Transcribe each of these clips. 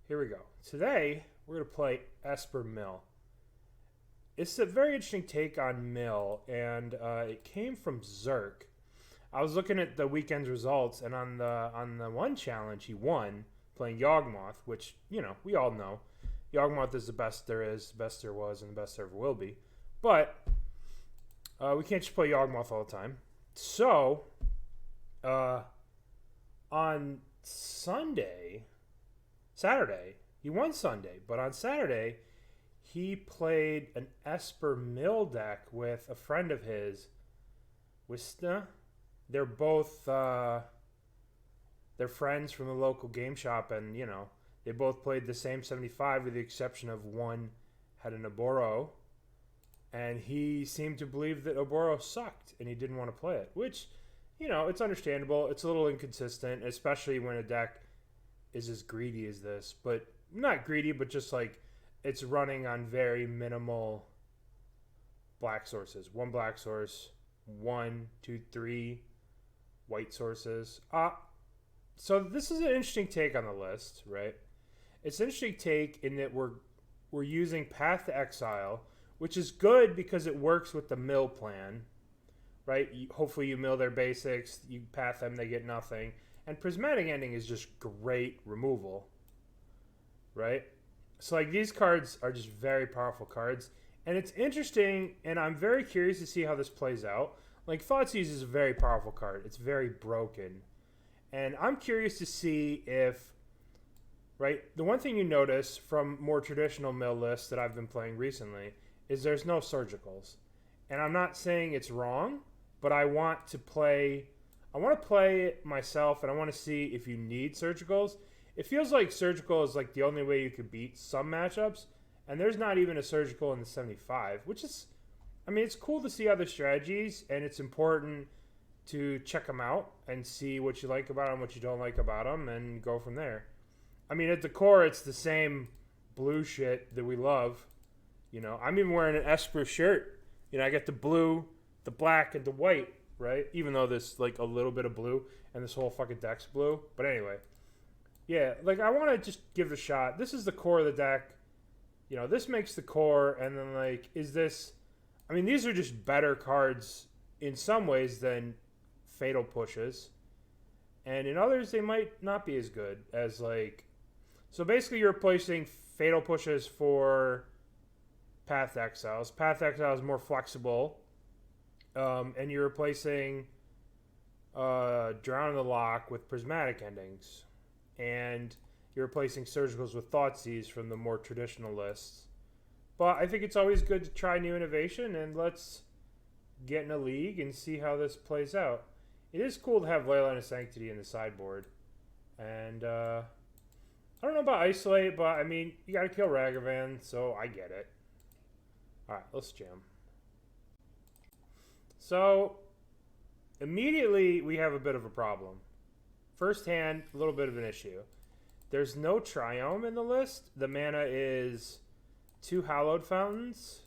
Here we go. Today, we're going to play Esper Mill. It's a very interesting take on Mill, and it came from Zerk. I was looking at the weekend's results, and on the one challenge, he won playing Yawgmoth, which, you know, we all know. Yawgmoth is the best there is, the best there was, and the best there ever will be. But we can't just play Yawgmoth all the time. So, on Saturday, he won Sunday, but on Saturday, he played an Esper Mill deck with a friend of his, Wisna. They're both, they're friends from the local game shop, and, you know, they both played the same 75 with the exception of one had an Oboro, and he seemed to believe that Oboro sucked, and he didn't want to play it, which, you know, it's understandable. It's a little inconsistent, especially when a deck is as greedy as this, but not greedy, but just like it's running on very minimal black sources. One black source, 1, 2, 3 white sources. So this is an interesting take on the list, right? It's an interesting take in that we're using Path to Exile, which is good because it works with the mill plan, right? Hopefully you mill their basics, you path them, they get nothing. And Prismatic Ending is just great removal, right? So, like, these cards are just very powerful cards. And it's interesting, and I'm very curious to see how this plays out. Like, Thoughtseize is a very powerful card. It's very broken. And I'm curious to see if, right, the one thing you notice from more traditional mill lists that I've been playing recently is there's no surgicals. And I'm not saying it's wrong, but I want to play it myself, and I want to see if you need surgicals. It feels like surgical is like the only way you could beat some matchups, and there's not even a surgical in the 75, which is, I mean, it's cool to see other strategies, and it's important to check them out and see what you like about them, what you don't like about them, and go from there. I mean, at the core, it's the same blue shit that we love. You know, I'm even wearing an Esper shirt. You know, I get the blue, the black, and the white, right? Even though there's like a little bit of blue, and this whole fucking deck's blue. But anyway, yeah, like I want to just give it a shot. This is the core of the deck. You know, this makes the core, and then like, is this? I mean, these are just better cards in some ways than Fatal Pushes, and in others they might not be as good as like. So basically, you're replacing Fatal Pushes for Path to Exiles. Path to Exile is more flexible. And you're replacing Drown in the Lock with Prismatic Endings. And you're replacing Surgicals with Thoughtseize from the more traditional lists. But I think it's always good to try new innovation, and let's get in a league and see how this plays out. It is cool to have Leyline of Sanctity in the sideboard. And I don't know about Isolate, but I mean, you gotta kill Ragavan, so I get it. Alright, let's jam. So, immediately we have a bit of a problem. First hand, a little bit of an issue. There's no Triome in the list. The mana is 2 Hallowed Fountains.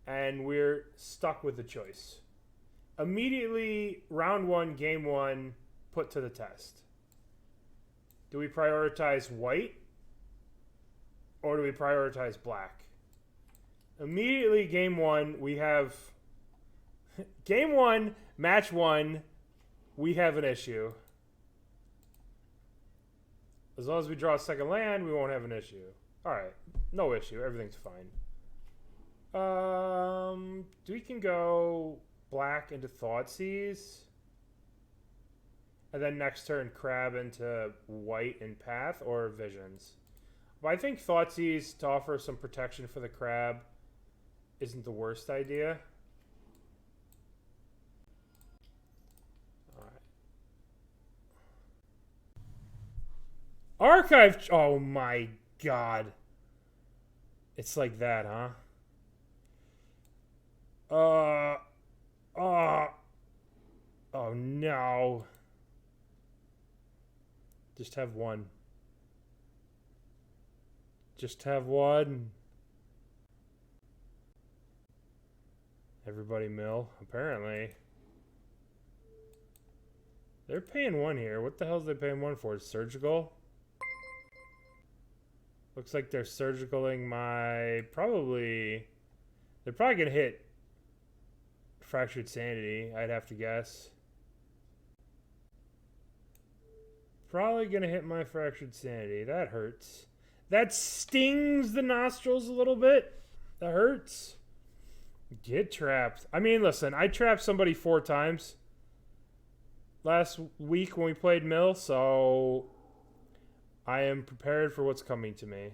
And we're stuck with the choice. Immediately, round 1, game 1, put to the test. Do we prioritize white? Or do we prioritize black? Immediately, game 1, we have... Game 1, match 1, we have an issue. As long as we draw a second land, we won't have an issue. Alright, no issue, everything's fine. We can go black into Thoughtseize. And then next turn, Crab into white and Path, or Visions. But I think Thoughtseize, to offer some protection for the Crab, isn't the worst idea. Archive... Oh my god. It's like that, huh? Oh no. Just have one. Just have one. Everybody mill, apparently. They're paying one here. What the hell is they paying one for? Surgical? Looks like they're surgicaling my... They're probably going to hit Fractured Sanity, I'd have to guess. Probably going to hit my Fractured Sanity. That hurts. That stings the nostrils a little bit. That hurts. Get trapped. I mean, listen, I trapped somebody 4 times last week when we played Mill, so I am prepared for what's coming to me.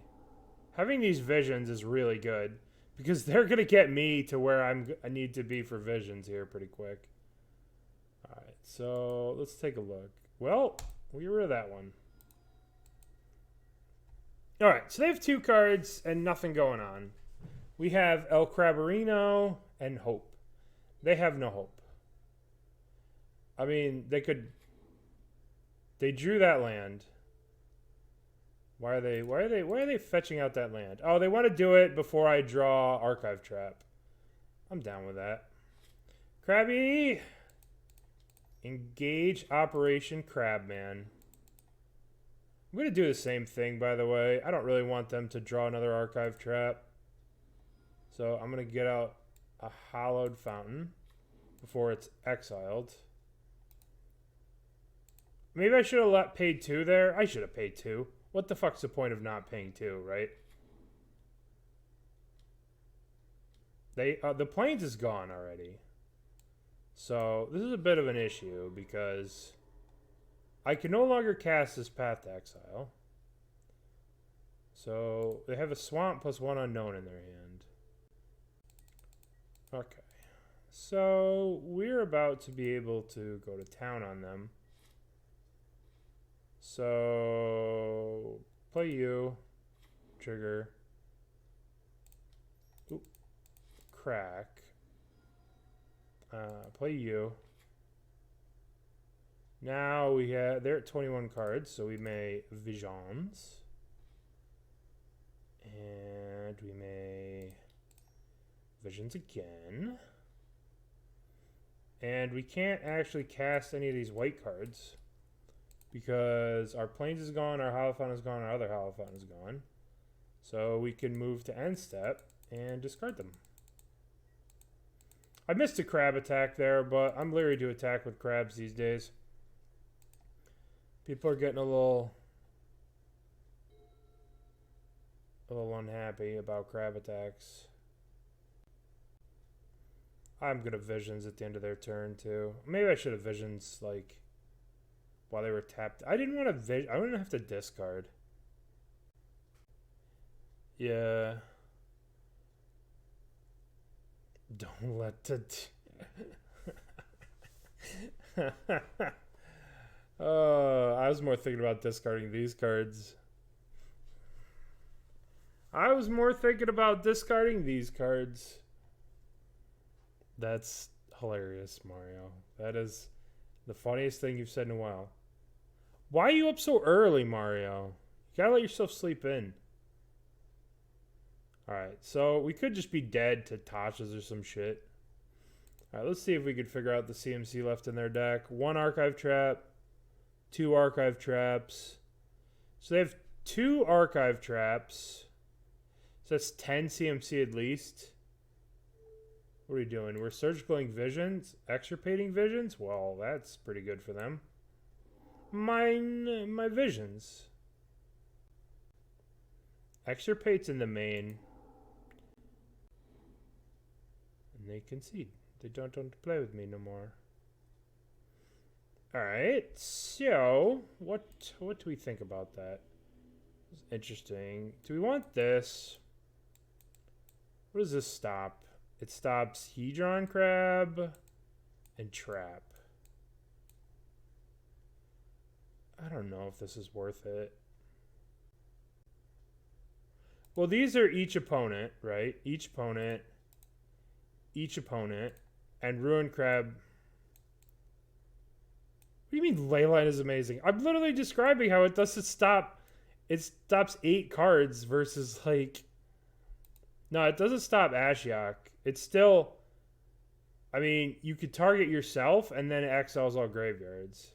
Having these visions is really good because they're going to get me to where I need to be for visions here pretty quick. All right, so let's take a look. Well, we get rid of that one. All right, so they have 2 cards and nothing going on. We have El Crabarino and Hope. They have no hope. I mean, they drew that land. Why are they fetching out that land? Oh, they want to do it before I draw Archive Trap. I'm down with that. Krabby. Engage Operation Crabman. I'm going to do the same thing, by the way. I don't really want them to draw another Archive Trap. So I'm going to get out a Hallowed Fountain before it's exiled. Maybe I should have paid 2 there. I should have paid 2. What the fuck's the point of not paying 2, right? The Plains is gone already. So this is a bit of an issue because I can no longer cast this Path to Exile. So they have a Swamp plus 1 unknown in their hand. Okay. So we're about to be able to go to town on them. So play you. Trigger. Oop. Crack. Play you. Now they're at 21 cards, so we may Visions. And we may Visions again. And we can't actually cast any of these white cards because our Plains is gone, our Hallowed Fountain is gone, our other Hallowed Fountain is gone. So we can move to end step and discard them. I missed a crab attack there, but I'm leery to attack with crabs these days. People are getting a little unhappy about crab attacks. I'm gonna Visions at the end of their turn too. Maybe I should have Visions like while they were tapped. I didn't want to I wouldn't have to discard. Yeah. Don't let the... I was more thinking about discarding these cards. That's hilarious, Mario. That is the funniest thing you've said in a while. Why are you up so early, Mario? You gotta let yourself sleep in. Alright, so we could just be dead to Tasha's or some shit. Alright, let's see if we could figure out the CMC left in their deck. 1 Archive Trap, 2 Archive Traps. So they have 2 Archive Traps. So that's 10 CMC at least. What are we doing? We're surgicaling Visions? Extirpating Visions? Well, that's pretty good for them. My Visions. Extirpate's in the main. And they concede. They don't want to play with me no more. Alright, so what do we think about that? It's interesting. Do we want this? What does this stop? It stops Hedron Crab and Trap. I don't know if this is worth it. Well, these are each opponent, right? Each opponent, and Ruin Crab. What do you mean Leyline is amazing? I'm literally describing how it doesn't stop. It stops 8 cards versus like... No, it doesn't stop Ashiok. It's still... I mean, you could target yourself and then it exiles all graveyards.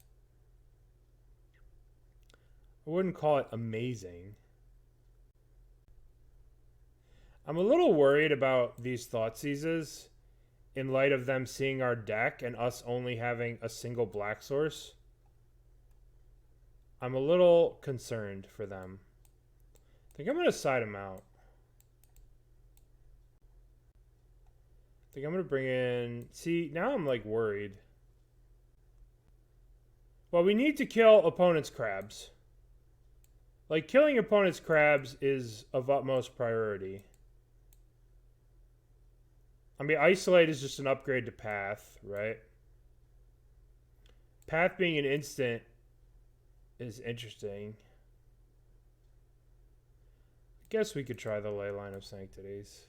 I wouldn't call it amazing. I'm a little worried about these Thoughtseizes in light of them seeing our deck and us only having a single black source. I'm a little concerned for them. I think I'm going to side them out. I think I'm going to bring in... See, now I'm like worried. Well, we need to kill opponent's crabs. Like, killing opponent's crabs is of utmost priority. I mean, Isolate is just an upgrade to Path, right? Path being an instant is interesting. I guess we could try the Leyline of Sanctities.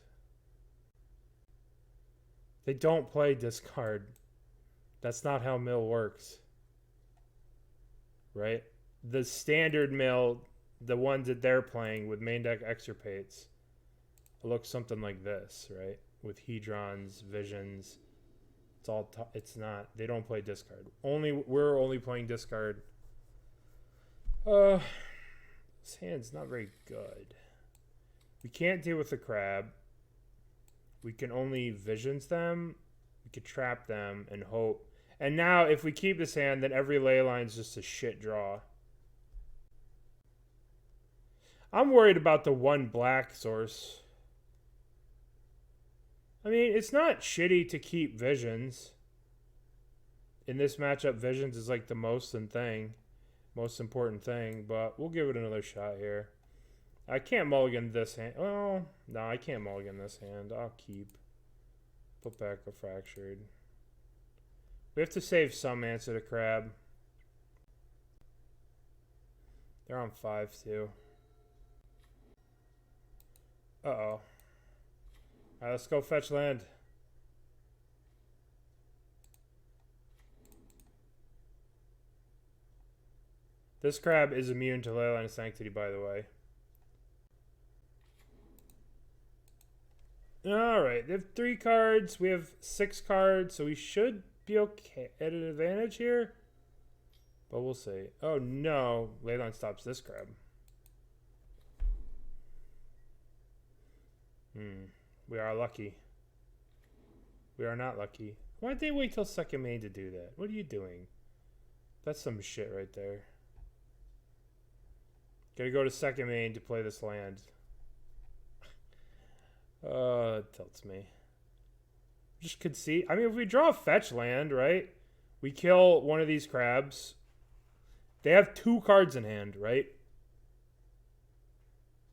They don't play discard. That's not how mill works. Right? The standard mill, the ones that they're playing with main deck extirpates, looks something like this, right? With Hedrons, Visions. It's all it's not. They don't play discard. We're only playing discard. This hand's not very good. We can't deal with the crab. We can only Visions them. We could trap them and hope. And now, if we keep this hand, then every Leyline's just a shit draw. I'm worried about the one black source. I mean, it's not shitty to keep Visions. In this matchup, Visions is like the most important thing, but we'll give it another shot here. I can't mulligan this hand. Well, no, I can't mulligan this hand. I'll keep. Put back a Fractured. We have to save some answer to Crab. They're on 5 too. Uh-oh. Alright, let's go fetch land. This crab is immune to Leyline of Sanctity, by the way. Alright, they have 3 cards. We have 6 cards, so we should be okay at an advantage here. But we'll see. Oh no, Leyline stops this crab. We are lucky. We are not lucky. Why'd they wait till second main to do that? What are you doing? That's some shit right there. Gotta go to second main to play this land. It tilts me. Just concede. I mean, if we draw a fetch land, right? We kill one of these crabs. They have 2 cards in hand, right?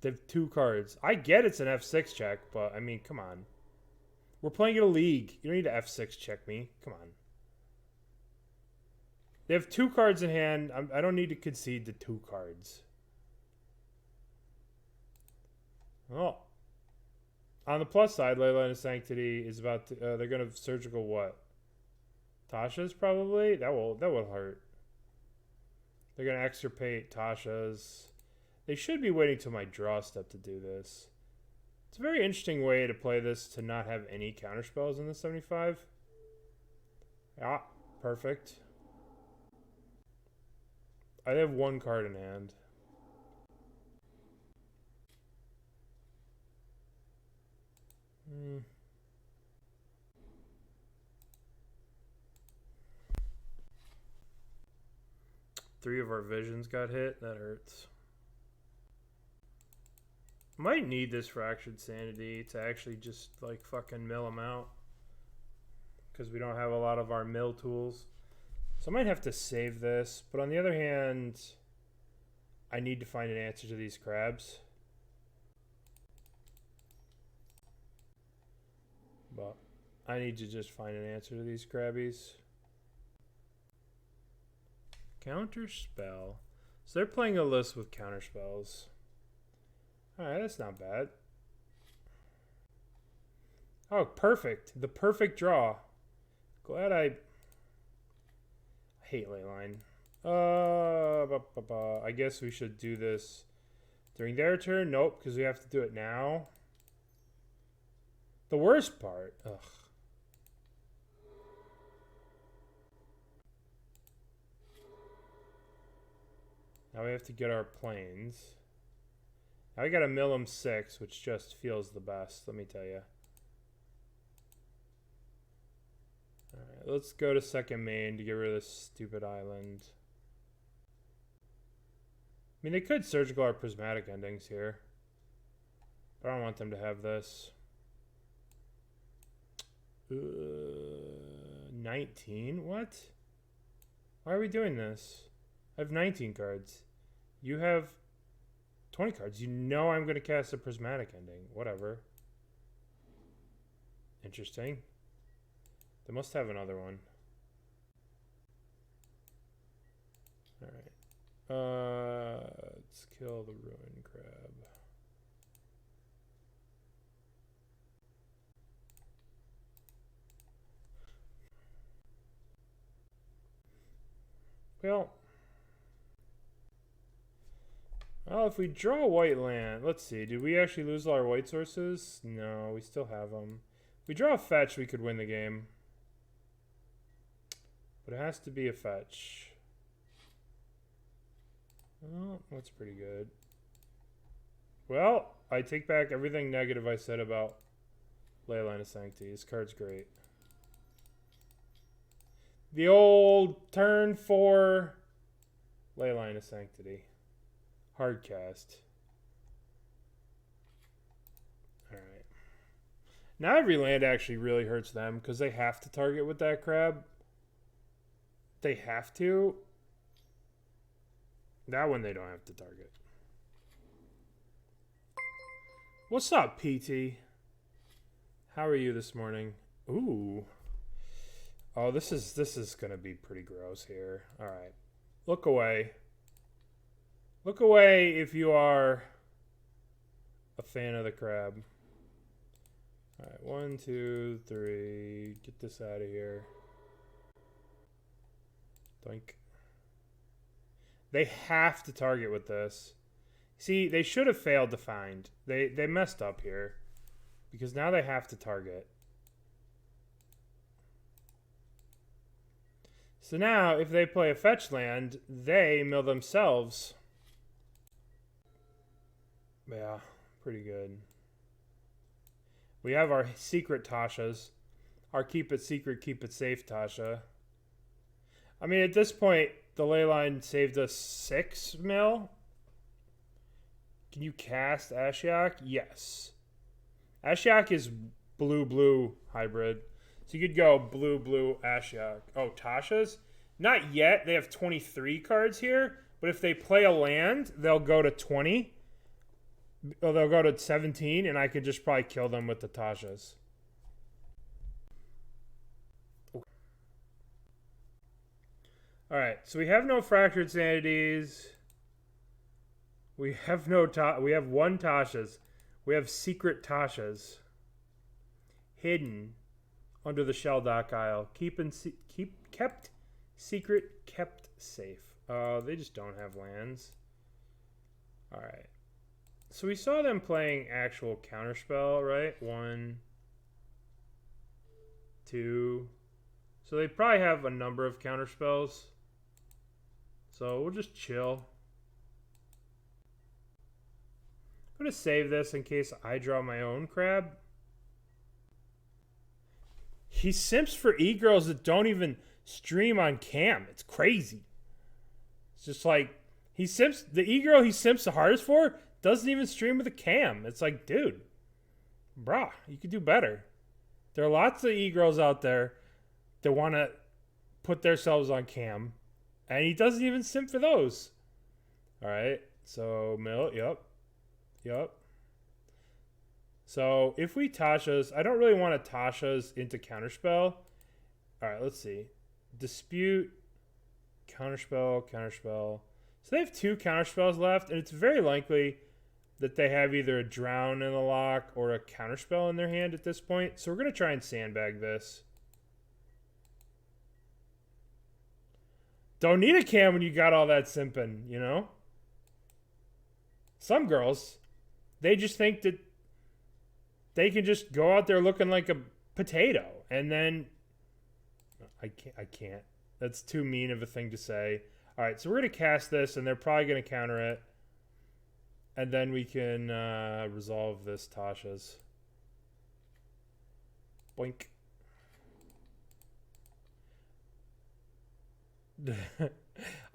They have 2 cards. I get it's an F6 check, but I mean, come on. We're playing in a league. You don't need to F6 check me. Come on. They have 2 cards in hand. I don't need to concede the 2 cards. Oh. On the plus side, Leyline of Sanctity is about to... they're going to surgical what? Tasha's probably? That will hurt. They're going to extirpate Tasha's. They should be waiting till my draw step to do this. It's a very interesting way to play this to not have any counterspells in the 75. Yeah, perfect. I have 1 card in hand. Three of our Visions got hit. That hurts. Might need this Fractured Sanity to actually just like fucking mill them out. Because we don't have a lot of our mill tools. So I might have to save this. But on the other hand, I need to find an answer to these crabs. But I need to just find an answer to these crabbies. Counter spell. So they're playing a list with counter spells. Alright, that's not bad. Oh, perfect. The perfect draw. Glad I hate Leyline. I guess we should do this during their turn. Nope, because we have to do it now. The worst part. Ugh. Now we have to get our planes. I got a mill him 6, which just feels the best, let me tell you. Alright, let's go to second main to get rid of this stupid island. I mean, they could surgical our prismatic endings here. But I don't want them to have this. 19? What? Why are we doing this? I have 19 cards. You have 20 cards. You know I'm going to cast a prismatic ending. Whatever. Interesting. They must have another one. Alright. Let's kill the ruin crab. Well, if we draw a white land, let's see. Did we actually lose all our white sources? No, we still have them. If we draw a fetch, we could win the game. But it has to be a fetch. Oh, that's pretty good. Well, I take back everything negative I said about Leyline of Sanctity. This card's great. The old turn 4 Leyline of Sanctity. Hard cast. Alright. Now every land actually really hurts them because they have to target with that crab. They have to. That one they don't have to target. What's up, PT? How are you this morning? Ooh. Oh, this is gonna be pretty gross here. Alright. Look away. Look away if you are a fan of the crab. Alright, 1, 2, 3. Get this out of here. Doink. They have to target with this. See, they should have failed to find. They messed up here. Because now they have to target. So now, if they play a fetch land, they mill themselves. Yeah, pretty good. We have our secret Tashas. Our keep it secret, keep it safe Tasha. I mean, at this point, the Leyline saved us 6 mil. Can you cast Ashiok? Yes. Ashiok is blue-blue hybrid. So you could go blue-blue Ashiok. Oh, Tasha's? Not yet. They have 23 cards here. But if they play a land, they'll go to 20. Or they'll go to 17, and I could just probably kill them with the Tasha's. Alright, so we have no Fractured Sanities. We have no we have 1 Tasha's. We have secret Tashas. Hidden under the Shelldock Isle. Kept secret, kept safe. They just don't have lands. Alright. So we saw them playing actual counterspell, right? 1, 2. So they probably have a number of counterspells. So we'll just chill. I'm going to save this in case I draw my own crab. He simps for e-girls that don't even stream on cam. It's crazy. It's just like, he simps, the e-girl he simps the hardest for doesn't even stream with a cam. It's like, dude, brah, you could do better. There are lots of e-girls out there that want to put themselves on cam. And he doesn't even simp for those. Alright, so mill, yep. So if we Tasha's, I don't really want to Tasha's into counterspell. Alright, let's see. Dispute, counterspell. So they have 2 counterspells left, and it's very likely that they have either a drown in the lock or a counterspell in their hand at this point. So we're going to try and sandbag this. Don't need a cam when you got all that simping, you know? Some girls, they just think that they can just go out there looking like a potato. And then, I can't. That's too mean of a thing to say. All right, so we're going to cast this, and they're probably going to counter it. And then we can resolve this Tasha's. Boink.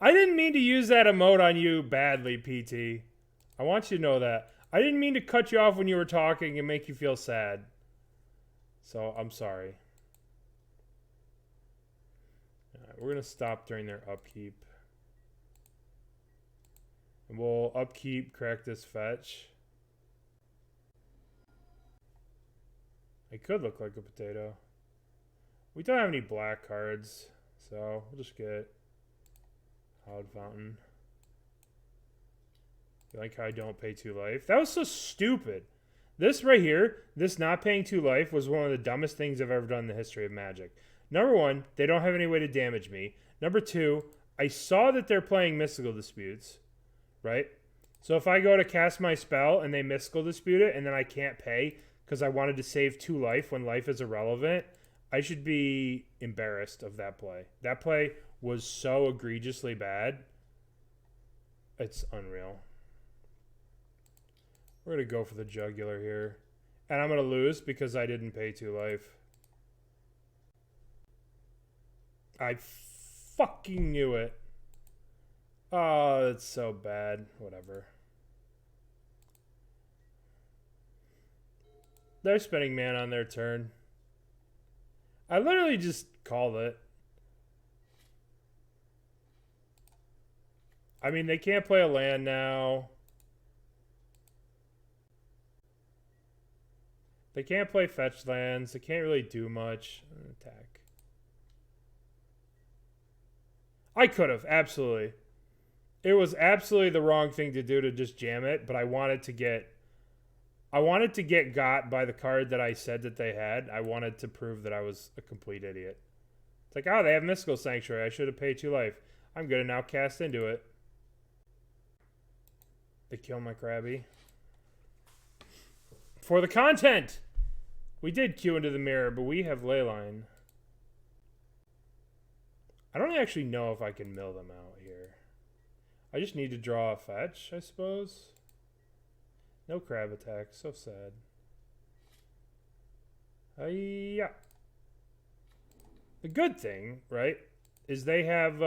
I didn't mean to use that emote on you badly, PT. I want you to know that. I didn't mean to cut you off when you were talking and make you feel sad. So, I'm sorry. Alright, we're going to stop during their upkeep. And we'll upkeep, correct this fetch. It could look like a potato. We don't have any black cards, so we'll just get Hallowed Fountain. You like how I don't pay 2 life? That was so stupid. This right here, this not paying 2 life was one of the dumbest things I've ever done in the history of Magic. Number 1, they don't have any way to damage me. Number 2, I saw that they're playing Mystical Disputes, right? So if I go to cast my spell and they Mystical Dispute it and then I can't pay because I wanted to save 2 life when life is irrelevant, I should be embarrassed of that play. That play was so egregiously bad. It's unreal. We're going to go for the jugular here. And I'm going to lose because I didn't pay 2 life. I fucking knew it. Oh, it's so bad. Whatever. They're spending mana on their turn. I literally just called it. I mean, they can't play a land now. They can't play fetch lands. They can't really do much. Attack. I could have, absolutely. It was absolutely the wrong thing to do to just jam it, but I wanted to get got by the card that I said that they had. I wanted to prove that I was a complete idiot. It's like, oh, they have Mystical Sanctuary. I should have paid 2 life. I'm going to now cast into it. They kill my Krabby. For the content! We did Q into the mirror, but we have Leyline. I don't actually know if I can mill them out here. I just need to draw a fetch, I suppose. No crab attack. So sad. Yeah. The good thing, right, is they have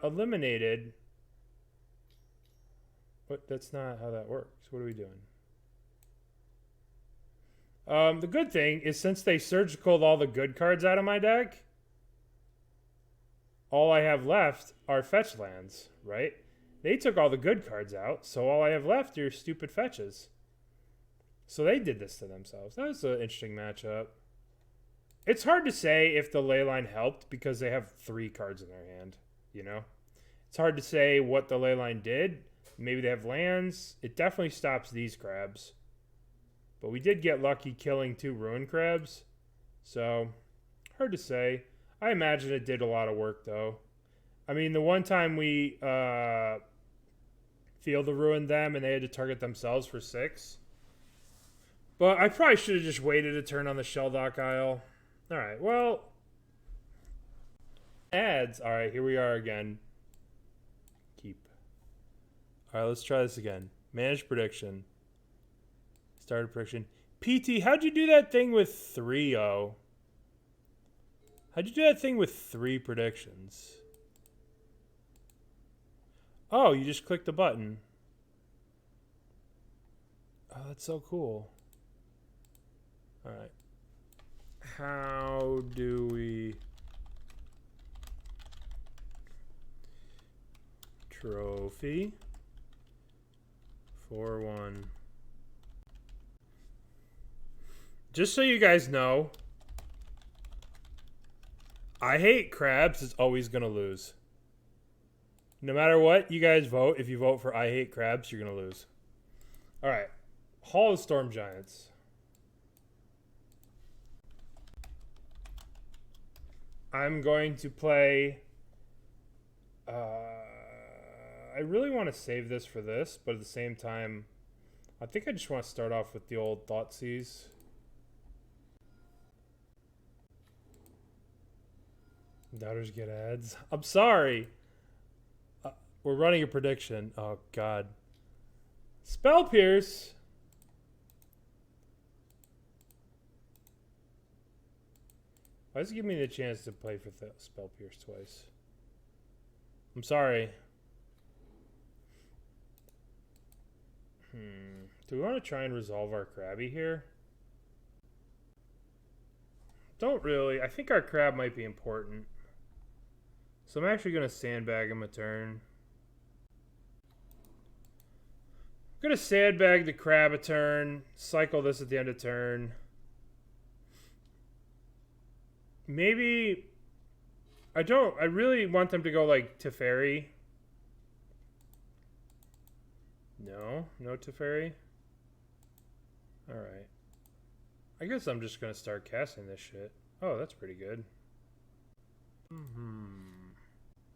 eliminated... But that's not how that works. What are we doing? The good thing is since they surgicaled all the good cards out of my deck, all I have left are fetch lands, right? They took all the good cards out, so all I have left are stupid fetches. So they did this to themselves. That was an interesting matchup. It's hard to say if the Leyline helped because they have 3 cards in their hand, you know? It's hard to say what the Leyline did. Maybe they have lands. It definitely stops these crabs. But we did get lucky killing 2 ruin crabs. So, hard to say. I imagine it did a lot of work, though. I mean, the one time we field the ruined them and they had to target themselves for 6. But I probably should have just waited a turn on the Shelldock Isle. Alright, well. Ads. Alright, here we are again. Keep. Alright, let's try this again. Manage prediction. Started prediction. PT, how'd you do that thing with 3-0? How'd you do that thing with 3 predictions? Oh, you just clicked the button. Oh, that's so cool. Alright. How do we... Trophy. 4-1. Just so you guys know, I hate crabs is always going to lose. No matter what you guys vote, if you vote for I hate crabs, you're going to lose. All right. Hall of Storm Giants. I'm going to play... I really want to save this for this, but at the same time, I think I just want to start off with the old Thoughtseize. Doubters get ads. I'm sorry. We're running a prediction. Oh, God. Spell Pierce. Why does it give me the chance to play for Spell Pierce twice? I'm sorry. Do we want to try and resolve our Krabby here? Don't really. I think our Crab might be important. So I'm actually going to sandbag him a turn. I'm going to sandbag the Crab a turn. Cycle this at the end of turn. Maybe... I really want them to go like Teferi. No Teferi. Alright. I guess I'm just going to start casting this shit. Oh, that's pretty good.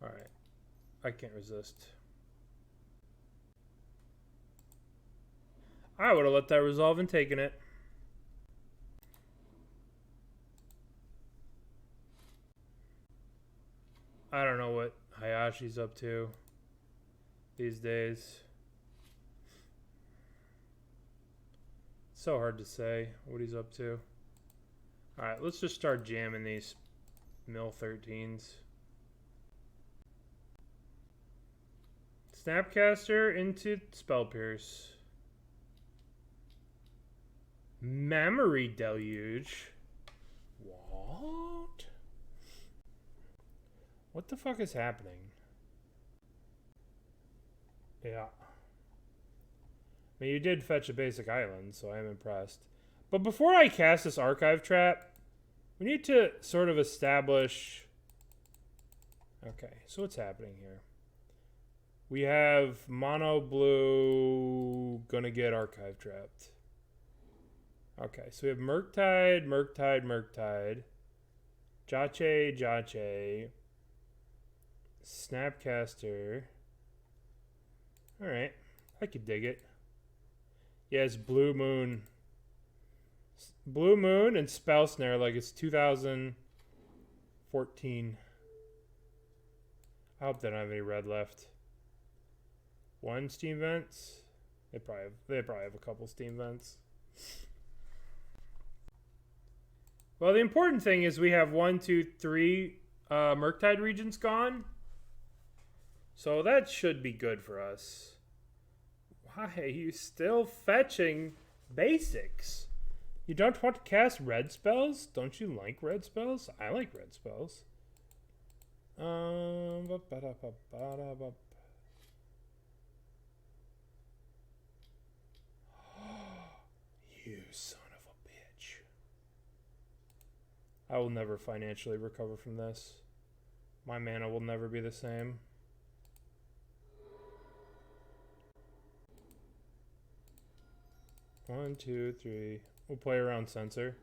Alright. I can't resist. I would have let that resolve and taken it. I don't know what Hayashi's up to these days. It's so hard to say what he's up to. Alright, let's just start jamming these Mill 13s. Snapcaster into Spell Pierce. Memory Deluge. What? What the fuck is happening? Yeah. I mean, you did fetch a basic island, so I am impressed. But before I cast this Archive Trap, we need to sort of establish... Okay, so what's happening here? We have Mono Blue gonna get Archive Trapped. Okay, so we have Murktide, Murktide, Murktide. Jache. Snapcaster. Alright, I could dig it. Yes, Blue Moon. Blue Moon and Spell Snare like it's 2014. I hope they don't have any red left. One Steam Vents? They probably have a couple Steam Vents. Well, the important thing is we have 1, 2, 3 Murktide regions gone. So that should be good for us. Why are you still fetching basics? You don't want to cast red spells? Don't you like red spells? I like red spells. You son of a bitch. I will never financially recover from this. My mana will never be the same. One, two, three. We'll play around Censor.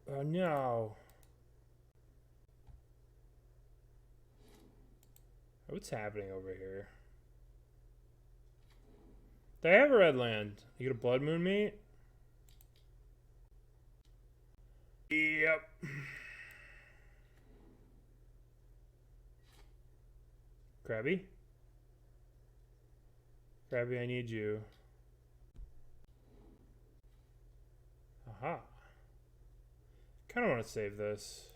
Oh no. What's happening over here? They have a red land. You get a Blood Moon meat? Yep. Krabby? Krabby, I need you. Aha. Kind of want to save this.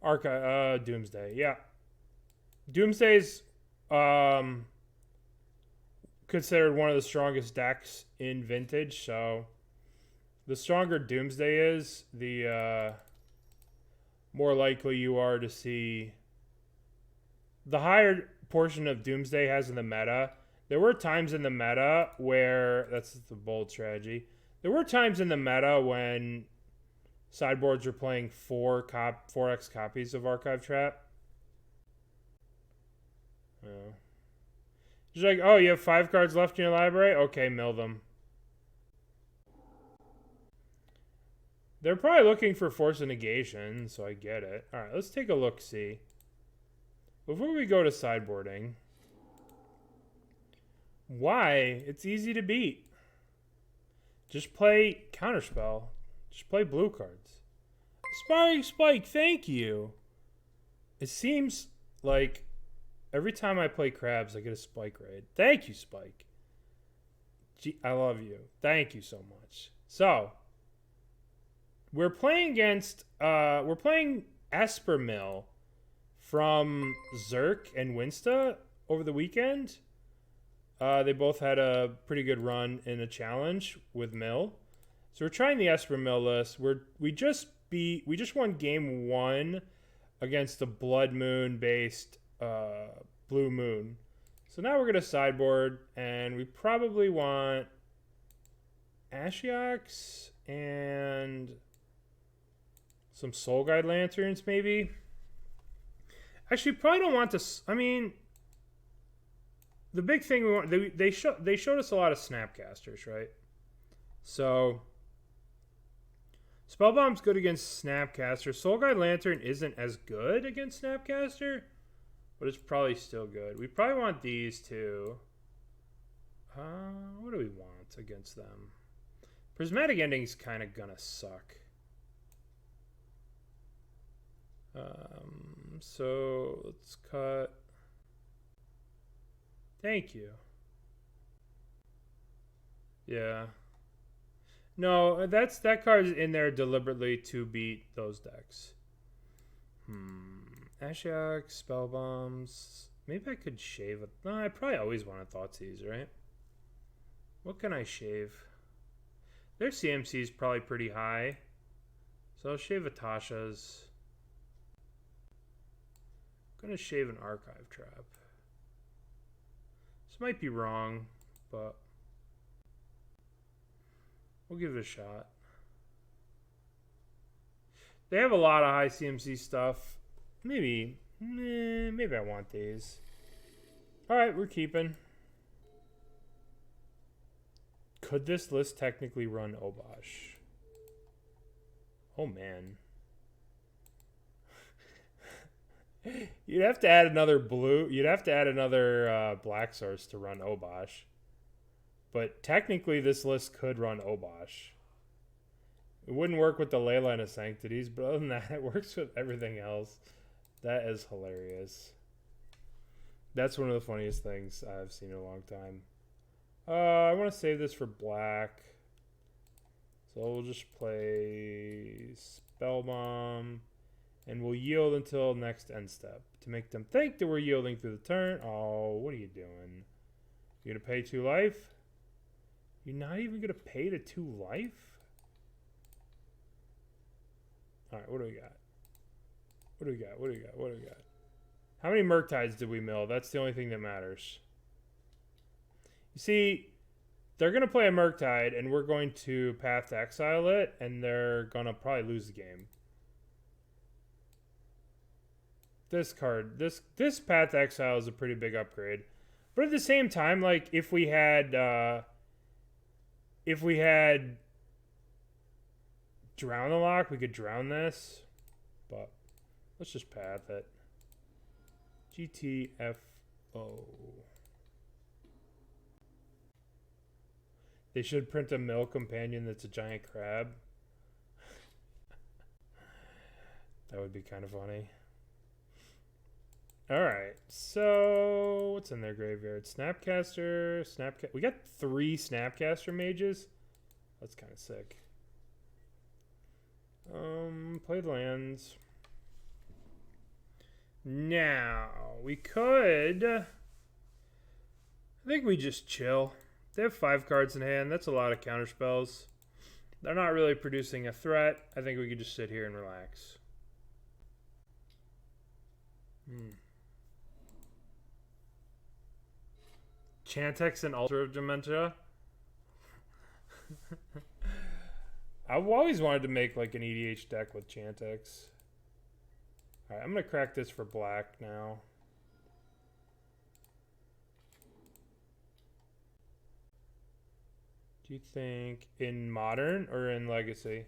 Doomsday. Yeah. Doomsday's considered one of the strongest decks in Vintage, so the stronger Doomsday is, the more likely you are to see the higher portion of Doomsday has in the meta. There were times in the meta where, that's the bold strategy, there were times in the meta when sideboards were playing 4x copies of Archive Trap. Oh. She's like, oh, you have 5 cards left in your library? Okay, mill them. They're probably looking for Force of Negation, so I get it. Alright, let's take a look-see. Before we go to sideboarding, why? It's easy to beat. Just play Counterspell. Just play blue cards. Sparring Spike, thank you. It seems like every time I play crabs, I get a Spike raid. Thank you, Spike. Gee, I love you. Thank you so much. So, we're playing against, we're playing Esper Mill from Zerk and Winsta over the weekend. They both had a pretty good run in a challenge with Mill. So we're trying the Esper Mill list. We just won game 1 against the Blood Moon based Blue Moon. So now we're gonna sideboard, and we probably want Ashioks and some Soul Guide Lanterns, maybe. Actually, probably don't want to. I mean, the big thing we want, they showed us a lot of Snapcasters, right? So Spellbomb's good against Snapcaster. Soul Guide Lantern isn't as good against Snapcaster, but it's probably still good. We probably want these two. What do we want against them? Prismatic Ending's kind of gonna suck. So let's cut. Thank you. Yeah. No, that card's in there deliberately to beat those decks. Ashiok, Spellbombs. Maybe I could shave it. No, I probably always want a Thoughtseize, right? What can I shave? Their CMC is probably pretty high. So I'll shave a Tasha's. I'm gonna shave an Archive Trap. This might be wrong, but we'll give it a shot. They have a lot of high CMC stuff. Maybe I want these. Alright, we're keeping. Could this list technically run Obosh? Oh man. You'd have to add another blue. You'd have to add another black source to run Obosh. But technically, this list could run Obosh. It wouldn't work with the Leyline of Sanctities, but other than that, it works with everything else. That is hilarious. That's one of the funniest things I've seen in a long time. I want to save this for black. So we'll just play Spellbomb. And we'll yield until next end step to make them think that we're yielding through the turn. Oh, what are you doing? You're going to pay 2 life? You're not even going to pay to 2 life? Alright, what do we got? What do we got? What do we got? What do we got? How many Murktides did we mill? That's the only thing that matters. You see, they're going to play a Murktide, and we're going to Path to Exile it, and they're going to probably lose the game. This card, this Path to Exile is a pretty big upgrade. But at the same time, like, if we had Drown the Lock, we could drown this. But let's just path it. GTFO. They should print a mill companion that's a giant crab. That would be kind of funny. Alright, so what's in their graveyard? Snapcaster, we got 3 Snapcaster mages. That's kind of sick. Played lands. Now, we could... I think we just chill. They have 5 cards in hand. That's a lot of counterspells. They're not really producing a threat. I think we could just sit here and relax. Chantex and Altar of Dementia. I've always wanted to make like an EDH deck with Chantex. Alright, I'm going to crack this for black now. Do you think in Modern or in Legacy?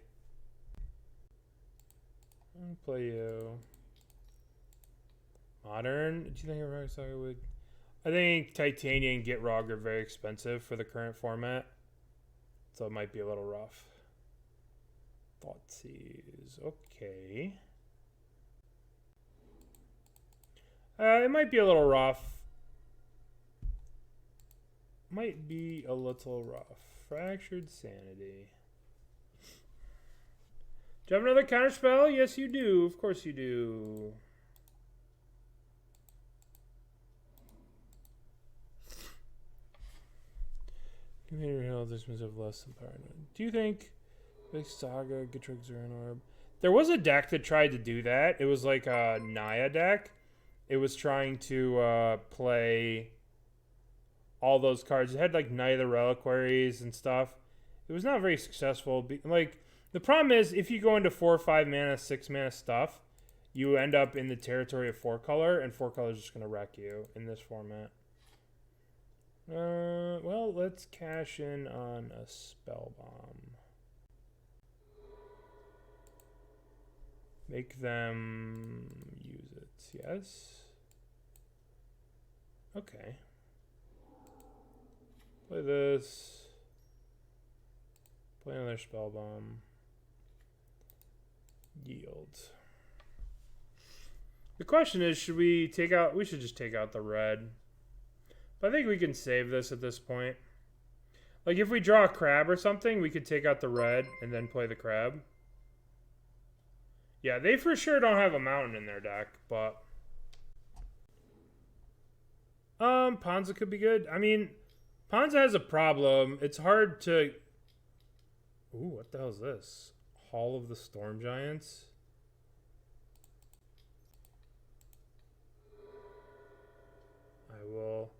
I'll play you. Modern? Do you think I would... I think Titania and Gitrog are very expensive for the current format. So it might be a little rough. Thoughtseize. Okay. It might be a little rough. Might be a little rough. Fractured Sanity. Do you have another counterspell? Yes, you do. Of course you do. Commander Hill, this must have less than power. Do you think Big Saga, Gitrix, Orb? There was a deck that tried to do that. It was like a Naya deck. It was trying to play all those cards. It had like Night of the Reliquaries and stuff. It was not very successful. Like, the problem is if you go into 4 or 5 mana, 6 mana stuff, you end up in the territory of 4 color, and 4 color is just going to wreck you in this format. Well, let's cash in on a Spellbomb. Make them use it. Yes. Okay. Play this. Play another Spellbomb. Yield. The question is, should we take out... We should just take out the red. But I think we can save this at this point. Like, if we draw a crab or something, we could take out the red and then play the crab. Yeah, they for sure don't have a mountain in their deck, but... Ponza could be good. I mean, Ponza has a problem. It's hard to... Ooh, what the hell is this? Hall of the Storm Giants? I will...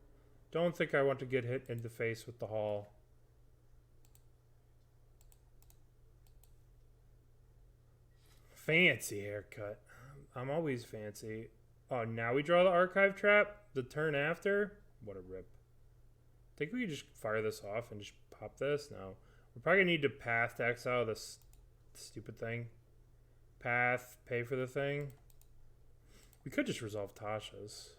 Don't think I want to get hit in the face with the Hall. Fancy haircut. I'm always fancy. Oh, now we draw the Archive Trap the turn after? What a rip. Think we could just fire this off and just pop this? No. We're probably going to need to path to exile this stupid thing. Path, pay for the thing. We could just resolve Tasha's.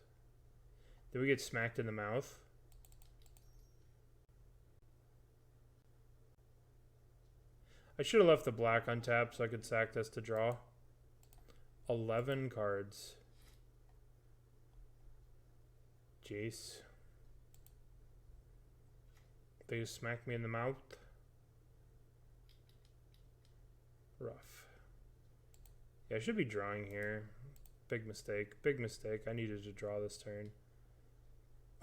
Did we get smacked in the mouth? I should have left the black untapped so I could sack this to draw. 11 cards. Jace. They just smacked me in the mouth. Rough. Yeah, I should be drawing here. Big mistake. Big mistake. I needed to draw this turn.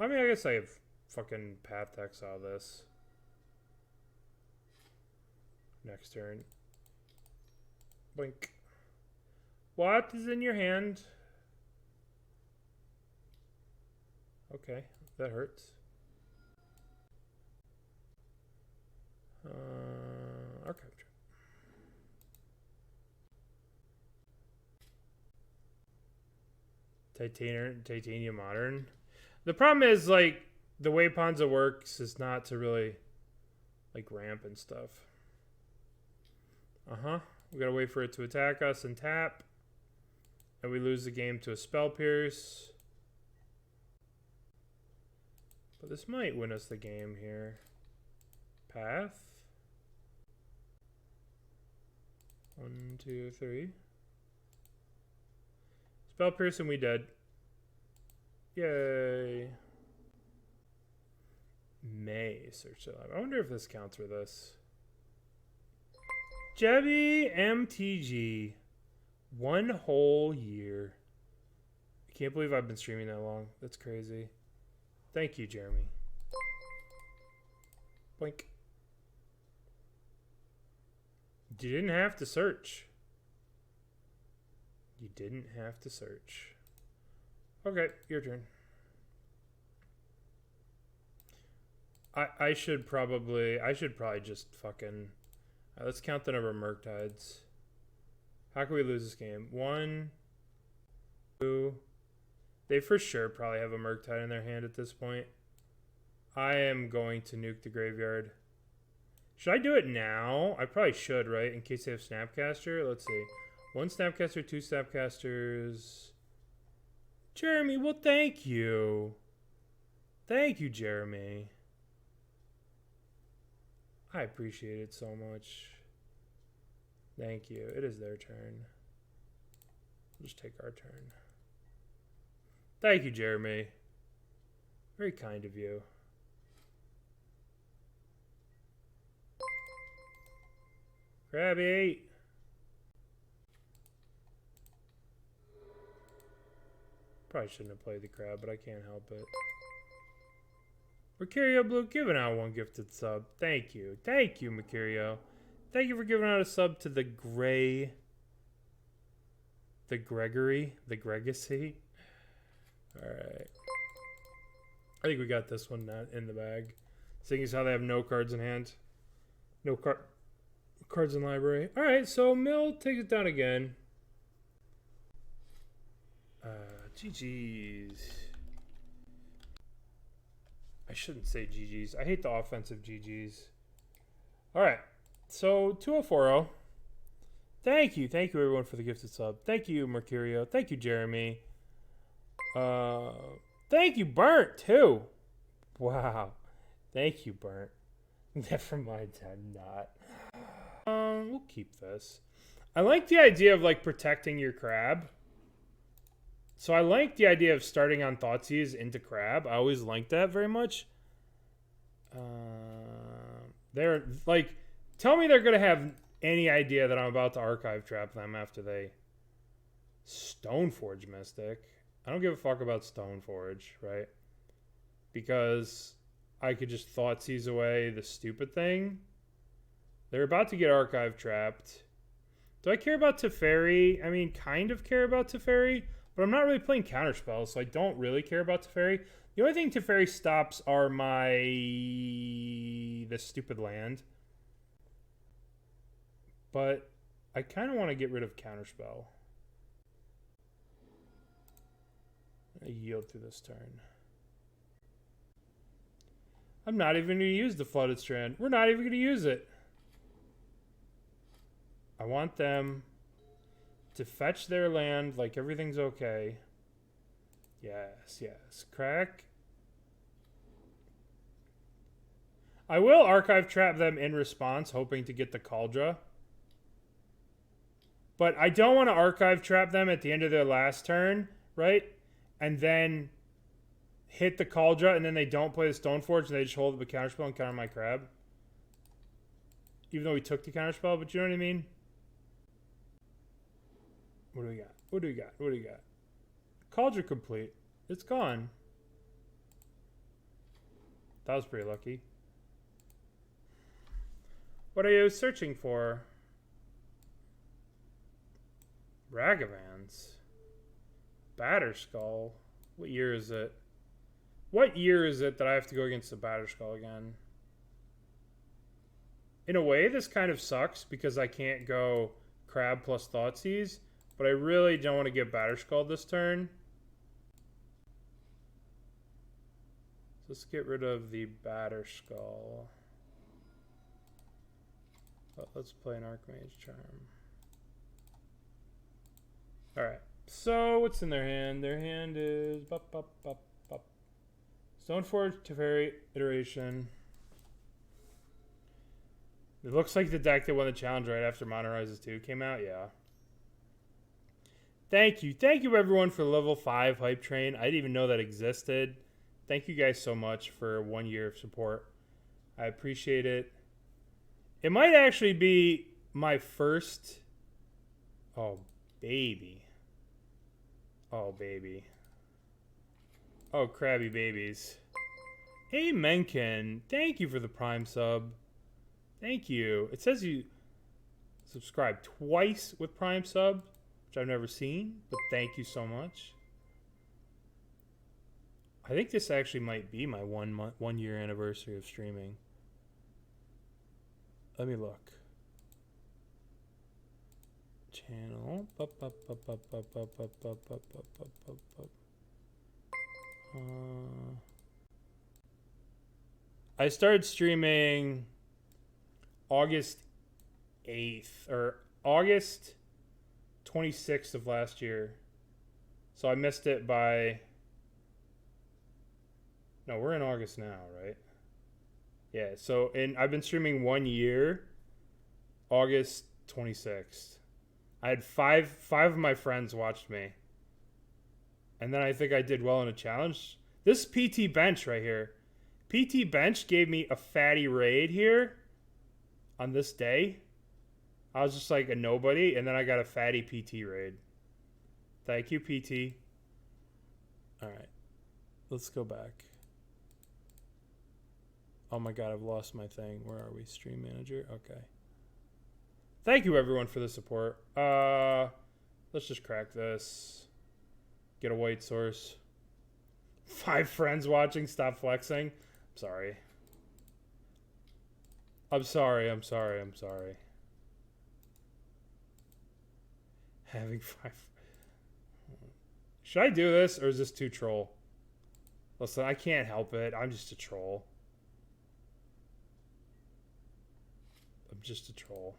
I mean, I guess I have fucking path to exile this. Next turn. Blink. What is in your hand? Okay, that hurts. Archive Trap. Titanium Modern. The problem is, like, the way Ponza works is not to really, like, ramp and stuff. We gotta wait for it to attack us and tap. And we lose the game to a Spell Pierce. But this might win us the game here. Path. 1, 2, 3. Spell Pierce and we dead. Yay. May search the lab. I wonder if this counts for this. Jebby MTG. 1 whole year. I can't believe I've been streaming that long. That's crazy. Thank you, Jeremy. Blink. You didn't have to search. You didn't have to search. Okay, your turn. I should probably just fucking... let's count the number of Murktides. How can we lose this game? 1, 2... They for sure probably have a Murktide in their hand at this point. I am going to nuke the graveyard. Should I do it now? I probably should, right? In case they have Snapcaster. Let's see. 1 Snapcaster, 2 Snapcasters. Jeremy, well, thank you. Thank you, Jeremy. I appreciate it so much. Thank you. It is their turn. We'll just take our turn. Thank you, Jeremy. Very kind of you. Krabby. Probably shouldn't have played the crab, but I can't help it. Mercurio Blue giving out 1 gifted sub. Thank you. Thank you, Mercurio. Thank you for giving out a sub to the Gregory. The Gregacy. Alright. I think we got this one in the bag. Seeing as how they have no cards in hand. No cards in library. Alright, so Mill takes it down again. GG's. I shouldn't say GG's. I hate the offensive GG's. Alright, so 2040. Thank you everyone for the gifted sub. Thank you, Mercurio. Thank you, Jeremy. Thank you, Burnt, too. Wow. Thank you, Burnt. Never mind, I'm not. We'll keep this. I like the idea of, like, protecting your crab. So I like the idea of starting on Thoughtseize into crab. I always liked that very much. They're, like, tell me they're going to have any idea that I'm about to archive trap them after they Stoneforge Mystic. I don't give a fuck about Stoneforge, right? Because I could just Thoughtseize away the stupid thing. They're about to get archive trapped. Do I care about Teferi? I mean, kind of care about Teferi, but I'm not really playing counterspells, so I don't really care about Teferi. The only thing Teferi stops are this stupid land. But I kind of want to get rid of counterspell. I yield through this turn. I'm not even going to use the Flooded Strand. We're not even going to use it. I want them to fetch their land like everything's okay. Yes, yes. Crack. I will archive trap them in response, hoping to get the Cauldron. But I don't want to archive trap them at the end of their last turn, right? And then hit the Cauldron, and then they don't play the Stoneforge, and they just hold up the counterspell and counter my crab. Even though we took the counterspell, but you know what I mean? What do we got? What do we got? What do we got? Cauldron complete. It's gone. That was pretty lucky. What are you searching for? Ragavans. Batterskull. What year is it? What year is it that I have to go against the Batterskull again? In a way, this kind of sucks because I can't go Crab plus Thoughtseize, but I really don't want to get Batterskull this turn. So let's get rid of the Batterskull. But let's play an Archmage Charm. Alright, so what's in their hand? Their hand is Stoneforge, Teferi, Iteration. It looks like the deck that won the challenge right after Modern Horizons 2 came out, yeah. Thank you. Thank you, everyone, for level 5 Hype Train. I didn't even know that existed. Thank you guys so much for 1 year of support. I appreciate it. It might actually be my first... Oh, baby. Oh, baby. Oh, crabby babies. Hey, Menken. Thank you for the Prime sub. Thank you. It says you subscribed twice with Prime sub, which I've never seen, but thank you so much. I think this actually might be my 1 year anniversary of streaming. Let me look. Channel. I started streaming August 8th or August 26th of last year. So I missed it by... No, we're in August now, right? Yeah, so I've been streaming 1 year, August 26th. I had five of my friends watched me. And then I think I did well in a challenge. This PT Bench right here. PT Bench gave me a fatty raid here on this day. I was just like a nobody, and then I got a fatty PT raid. Thank you, PT. All right. Let's go back. Oh my god, I've lost my thing. Where are we? Stream manager? Okay. Thank you, everyone, for the support. Let's just crack this. Get a white source. 5 friends watching. Stop flexing. I'm sorry. I'm sorry. I'm sorry. I'm sorry. Having 5. Should I do this, or is this too troll? Listen, I can't help it. I'm just a troll. I'm just a troll.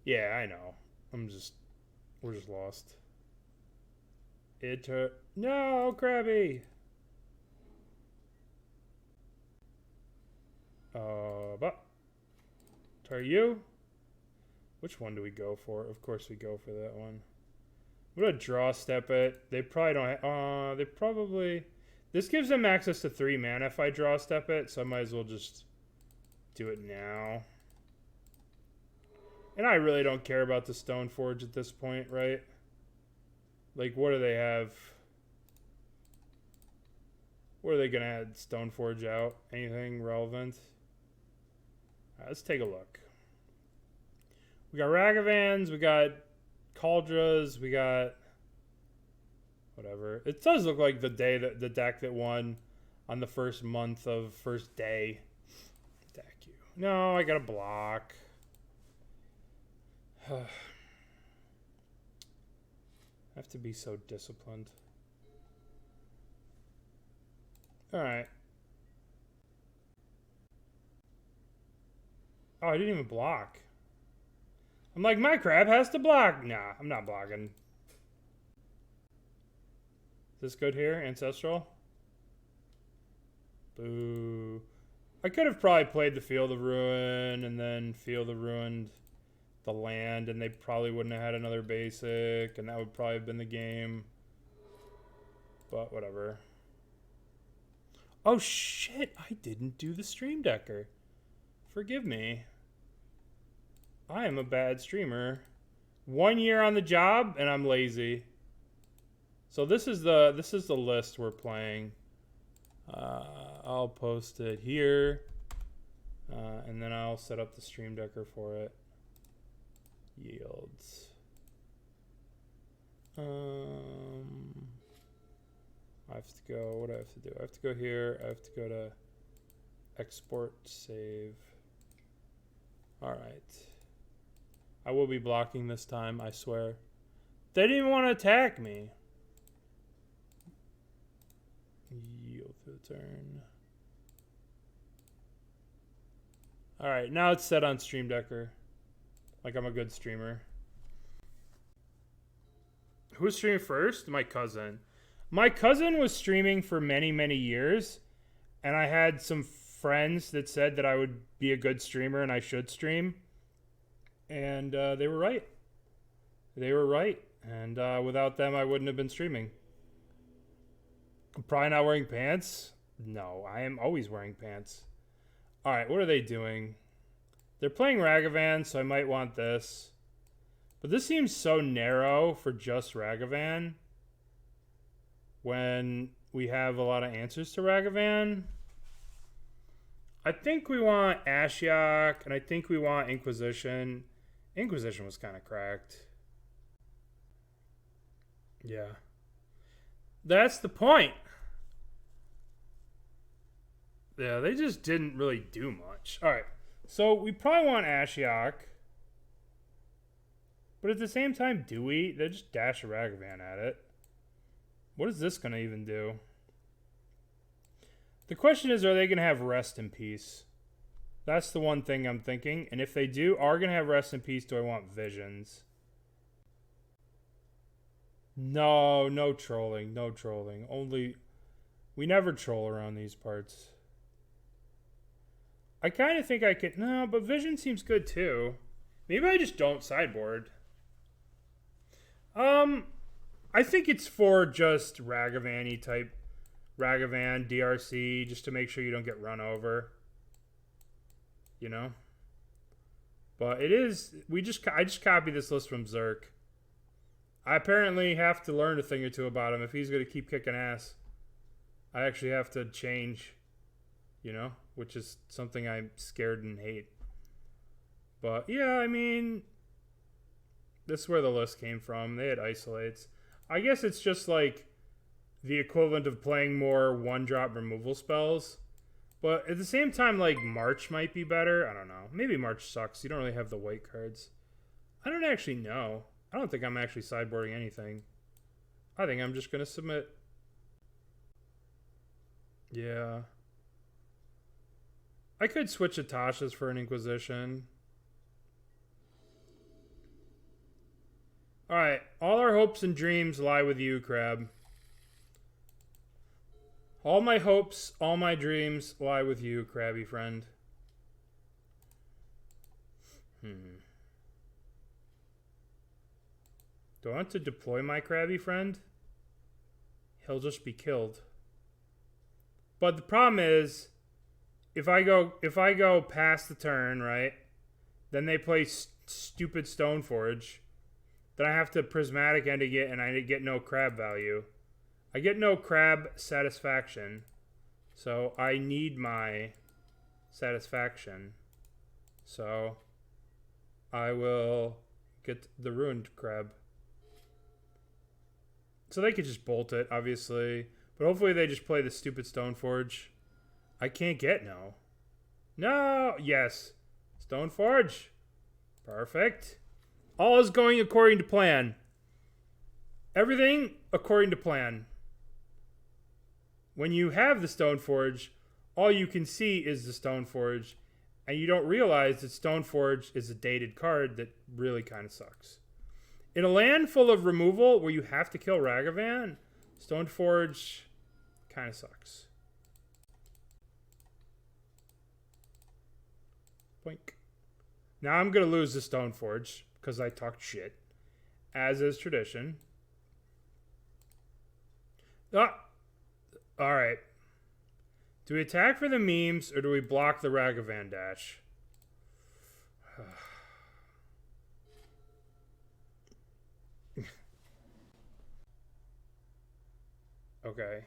Yeah, I know. We're just lost. No, Krabby! But. Are you? Which one do we go for? Of course we go for that one. I'm gonna draw step it. They probably don't they probably... This gives them access to 3 mana if I draw step it, so I might as well just do it now. And I really don't care about the Stoneforge at this point, right? Like, what do they have? What are they gonna add Stoneforge out? Anything relevant? Alright, let's take a look. We got Ragavans, we got Kaldras, we got whatever. It does look like the deck that won on the first day. Deck you. No, I got a block. I have to be so disciplined. Alright. Oh, I didn't even block. I'm like, my crab has to block. Nah, I'm not blocking. Is this good here? Ancestral? Boo. I could have probably played the Field of Ruin and then Field of Ruined the land, and they probably wouldn't have had another basic, and that would probably have been the game. But whatever. Oh shit, I didn't do the stream decker. Forgive me. I am a bad streamer. 1 year on the job, and I'm lazy. So this is the list we're playing. I'll post it here, and then I'll set up the stream decker for it. Yields. I have to go. What do I have to do? I have to go here. I have to go to export save. All right. I will be blocking this time, I swear. They didn't even want to attack me. Yield for the turn. Alright, now it's set on Stream Decker. Like I'm a good streamer. Who was streaming first? My cousin. My cousin was streaming for many, many years. And I had some friends that said that I would be a good streamer and I should stream. And they were right. They were right. And without them, I wouldn't have been streaming. I'm probably not wearing pants. No, I am always wearing pants. All right, what are they doing? They're playing Ragavan, so I might want this. But this seems so narrow for just Ragavan. When we have a lot of answers to Ragavan. I think we want Ashiok, and I think we want Inquisition. Inquisition was kind of cracked. Yeah. That's the point. Yeah, they just didn't really do much. All right. So we probably want Ashiok. But at the same time, do we? They just dash a Ragavan at it. What is this going to even do? The question is, are they going to have Rest in Peace? That's the one thing I'm thinking. And if they are going to have Rest in Peace, do I want Visions? No, no trolling. No trolling. We never troll around these parts. I kind of think I could... No, but Vision seems good too. Maybe I just don't sideboard. I think it's for just Ragavan-y type. Ragavan, DRC, just to make sure you don't get run over. You know? But it is... I just copied this list from Zerk. I apparently have to learn a thing or two about him if he's going to keep kicking ass. I actually have to change, you know, which is something I'm scared and hate. But yeah, I mean, this is where the list came from. They had isolates. I guess it's just like the equivalent of playing more one-drop removal spells. But at the same time, like, March might be better. I don't know. Maybe March sucks. You don't really have the white cards. I don't actually know. I don't think I'm actually sideboarding anything. I think I'm just going to submit. Yeah. I could switch to Tasha's for an Inquisition. Alright. All our hopes and dreams lie with you, Crab. All my hopes, all my dreams lie with you, Crabby friend. Do I want to deploy my Crabby friend? He'll just be killed. But the problem is, if I go past the turn, right? Then they play stupid Stoneforge. Then I have to Prismatic Ending it, and I get no Crab value. I get no Crab satisfaction. So I need my satisfaction. So I will get the Ruined Crab. So they could just bolt it, obviously. But hopefully they just play the stupid Stoneforge. I can't get no. No! Yes. Stoneforge. Perfect. All is going according to plan. Everything according to plan. When you have the Stoneforge, all you can see is the Stoneforge. And you don't realize that Stoneforge is a dated card that really kind of sucks. In a land full of removal where you have to kill Ragavan, Stoneforge kind of sucks. Boink. Now I'm going to lose the Stoneforge because I talked shit, as is tradition. Ah! Alright. Do we attack for the memes or do we block the Ragavan dash? Okay.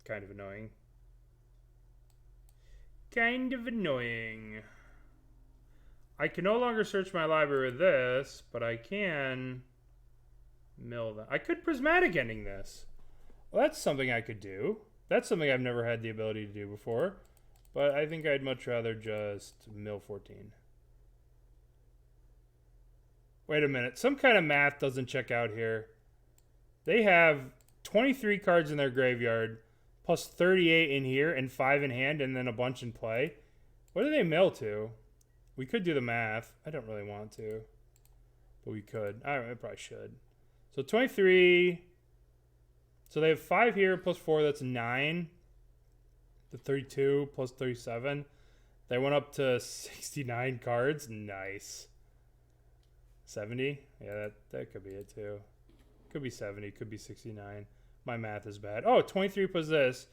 Kind of annoying. Kind of annoying. I can no longer search my library with this, but I can mill that. I could Prismatic Ending this. Well, that's something I could do. That's something I've never had the ability to do before. But I think I'd much rather just mill 14. Wait a minute. Some kind of math doesn't check out here. They have 23 cards in their graveyard, plus 38 in here, and 5 in hand, and then a bunch in play. What do they mill to? We could do the math. I don't really want to, but we could. I probably should. So 23. So they have 5 here, plus 4, that's 9. The 32, plus 37. They went up to 69 cards. Nice. 70? Yeah, that could be it too. Could be 70, could be 69. My math is bad. Oh, 23 plus this.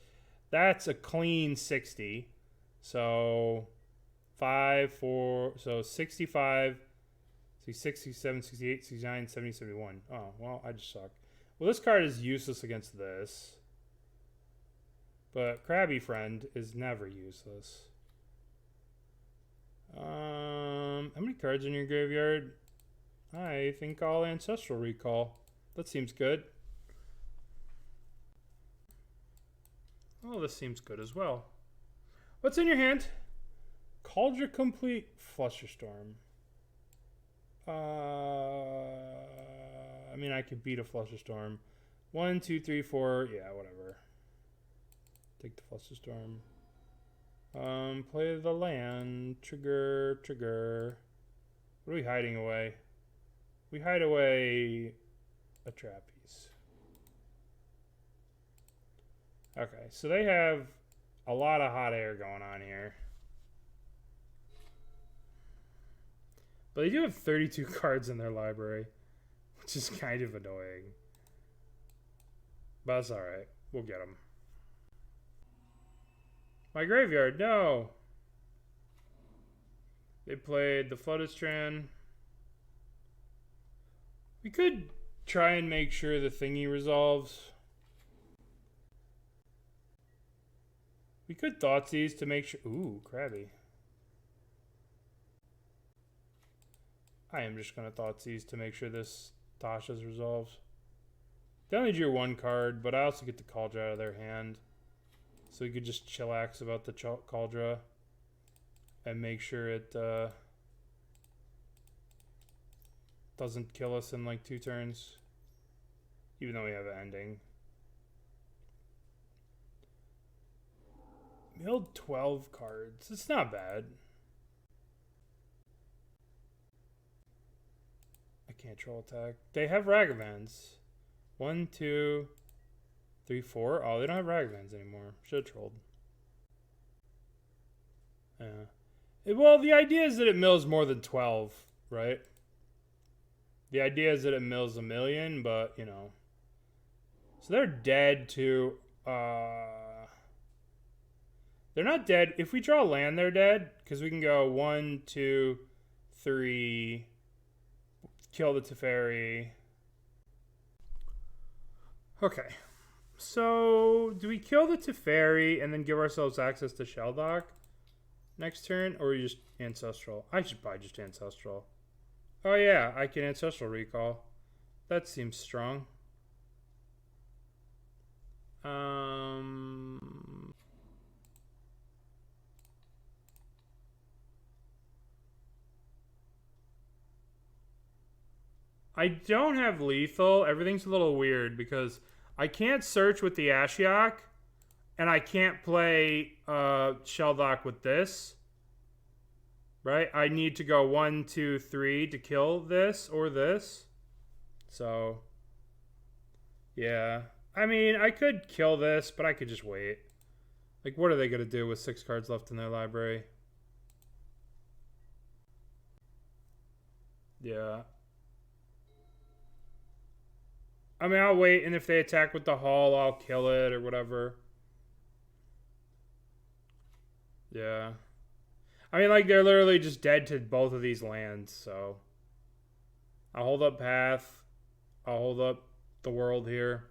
That's a clean 60. So 5, 4, so 65, 66, 67, 68, 69, 70, 71. Oh, well, I just suck. Well, this card is useless against this. But Crabby Friend is never useless. How many cards in your graveyard? I think I'll Ancestral Recall. That seems good. Oh, this seems good as well. What's in your hand? Cauldron Complete Flusterstorm. I mean, I could beat a Flusterstorm. 1, 2, 3, 4. Yeah, whatever. Take the Flusterstorm. Play the land. Trigger. What are we hiding away? We hide away a trapeze. Okay, so they have a lot of hot air going on here. But they do have 32 cards in their library, which is kind of annoying. But that's alright. We'll get them. My graveyard, no! They played the Flooded Strand. We could try and make sure the thingy resolves. We could Thoughtseize to make sure... Ooh, crabby. I am just going to Thoughtseize to make sure this Tasha's resolves. They only drew one card, but I also get the Cauldra out of their hand. So we could just chillax about the Cauldra and make sure it doesn't kill us in like 2 turns. Even though we have an ending. Milled 12 cards. It's not bad. I can't troll attack. They have Ragavans. 1, 2, 3, 4. Oh, they don't have Ragavans anymore. Should have trolled. Yeah. Well, the idea is that it mills more than 12, right? The idea is that it mills 1 million, but, you know. So they're dead to... They're not dead. If we draw land, they're dead. Because we can go 1, 2, 3. Kill the Teferi. Okay. So, do we kill the Teferi and then give ourselves access to Shelldock next turn? Or we just Ancestral? I should probably just Ancestral. Oh yeah, I can Ancestral Recall. That seems strong. I don't have lethal. Everything's a little weird because I can't search with the Ashiok, and I can't play Shelldock with this. Right? I need to go 1, 2, 3 to kill this or this. So, yeah. I mean, I could kill this, but I could just wait. Like, what are they going to do with 6 cards left in their library? Yeah. I mean, I'll wait, and if they attack with the Hall, I'll kill it or whatever. Yeah. I mean, like, they're literally just dead to both of these lands, so. I'll hold up Path. I'll hold up the World here.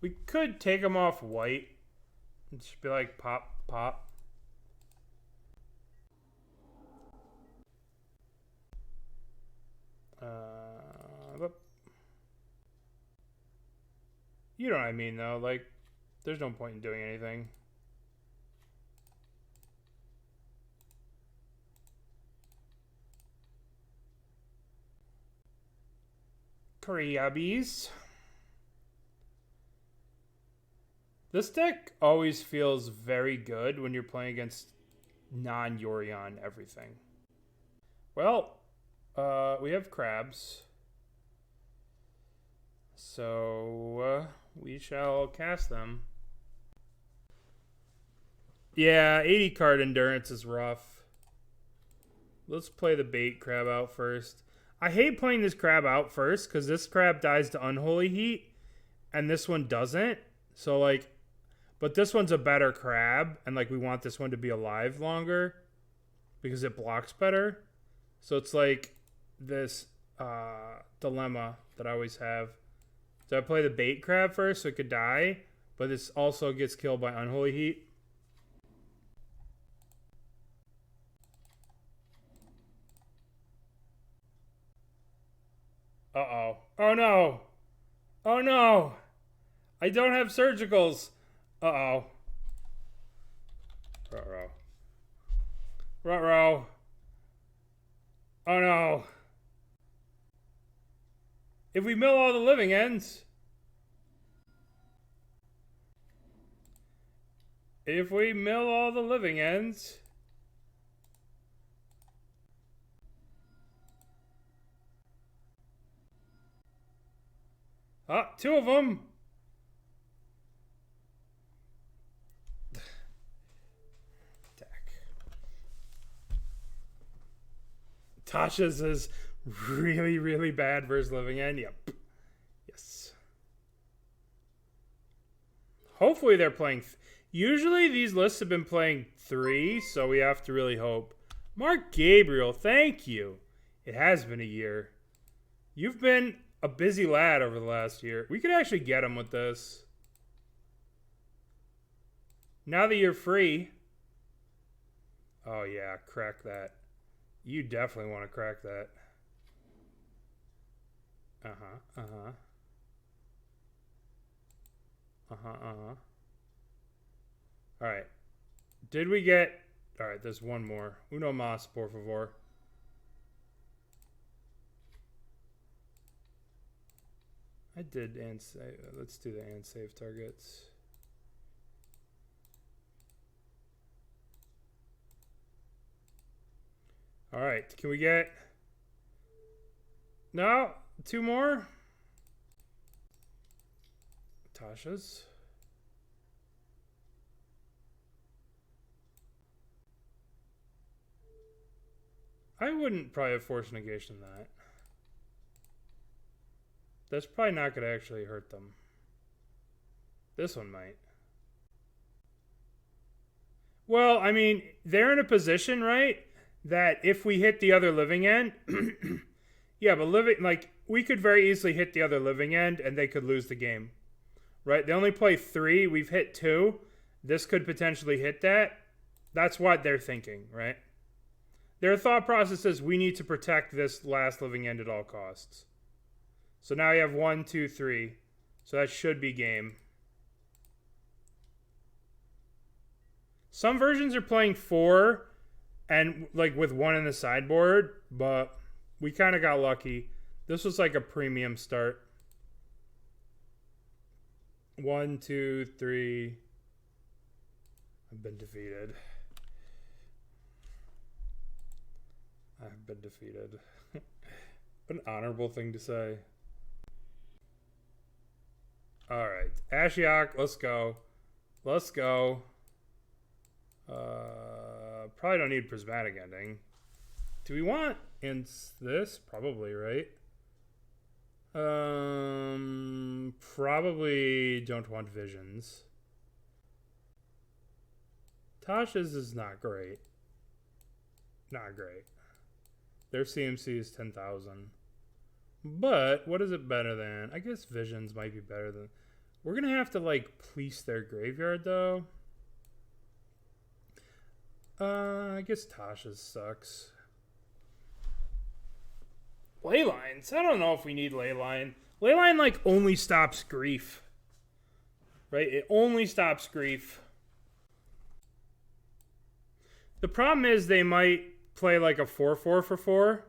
We could take them off white. And just be like, pop, pop. You know what I mean, though. Like, there's no point in doing anything. Crabbies. This deck always feels very good when you're playing against non-Yorion everything. Well, we have crabs. So, we shall cast them. Yeah, 80 card endurance is rough. Let's play the bait crab out first. I hate playing this crab out first because this crab dies to Unholy Heat and this one doesn't. So, like, but this one's a better crab and, like, we want this one to be alive longer because it blocks better. So it's like this dilemma that I always have. So I play the bait crab first so it could die, but this also gets killed by Unholy Heat. Uh-oh. Oh no! Oh no! I don't have surgicals! Uh-oh. Ruh-roh. Ruh-roh. Oh no! If we mill all the living ends... If we mill all the living ends... Ah, 2 of them! Deck. Tasha's is really, really bad versus Living End. Yep. Yes. Hopefully they're playing... Usually these lists have been playing 3, so we have to really hope. Mark Gabriel, thank you. It has been a year. You've been a busy lad over the last year. We could actually get him with this. Now that you're free. Oh yeah, crack that. You definitely want to crack that. Uh-huh, uh-huh. Uh-huh, uh-huh. Alright. Did we get... Alright, there's one more. Uno más, por favor. I did and save. Let's do the and save targets. Alright, can we get... No? 2 more? Tasha's. I wouldn't probably have force negation that. That's probably not going to actually hurt them. This one might. Well, I mean, they're in a position, right, that if we hit the other living end... yeah, but we could very easily hit the other living end and they could lose the game. Right? They only play 3. We've hit 2. This could potentially hit that. That's what they're thinking, right? Their thought process is we need to protect this last living end at all costs. So now you have 1, 2, 3. So that should be game. Some versions are playing 4 and like with 1 in the sideboard, but we kind of got lucky. This was like a premium start. 1, 2, 3. I've been defeated. I've been defeated. An honorable thing to say. Alright. Ashiok, let's go. Let's go. Probably don't need Prismatic Ending. Do we want this? Probably, right? Probably don't want Visions. Tasha's is not great. Not great. Their CMC is 10,000. But what is it better than? I guess Visions might be better than... We're going to have to, like, police their graveyard, though. I guess Tasha's sucks. Leylines? I don't know if we need Leyline. Leyline, like, only stops grief. Right? It only stops grief. The problem is they might play, like, a 4-4 for 4.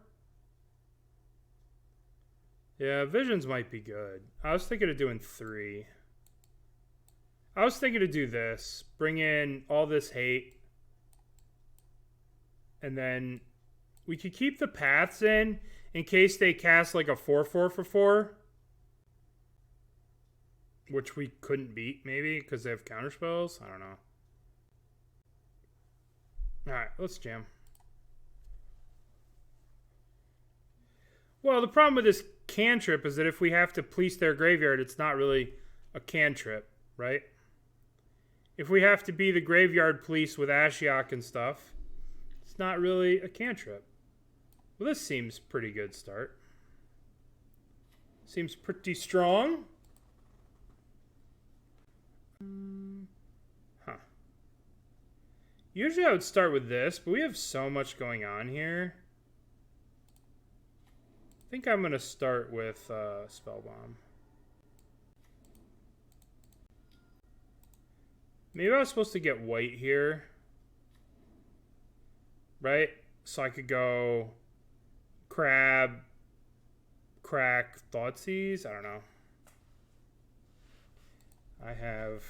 Yeah, Visions might be good. I was thinking of doing 3. I was thinking to do this. Bring in all this hate. And then we could keep the paths in case they cast like a 4-4 for 4. Which we couldn't beat, maybe, because they have counterspells. I don't know. Alright, let's jam. Well, the problem with this cantrip is that if we have to police their graveyard, it's not really a cantrip, right? If we have to be the graveyard police with Ashiok and stuff, it's not really a cantrip. Well, this seems pretty good start. Seems pretty strong. Huh. Usually I would start with this, but we have so much going on here. I think I'm going to start with Spellbomb. Maybe I was supposed to get white here. Right? So I could go Crab, Crack, Thoughtseize. I don't know. I have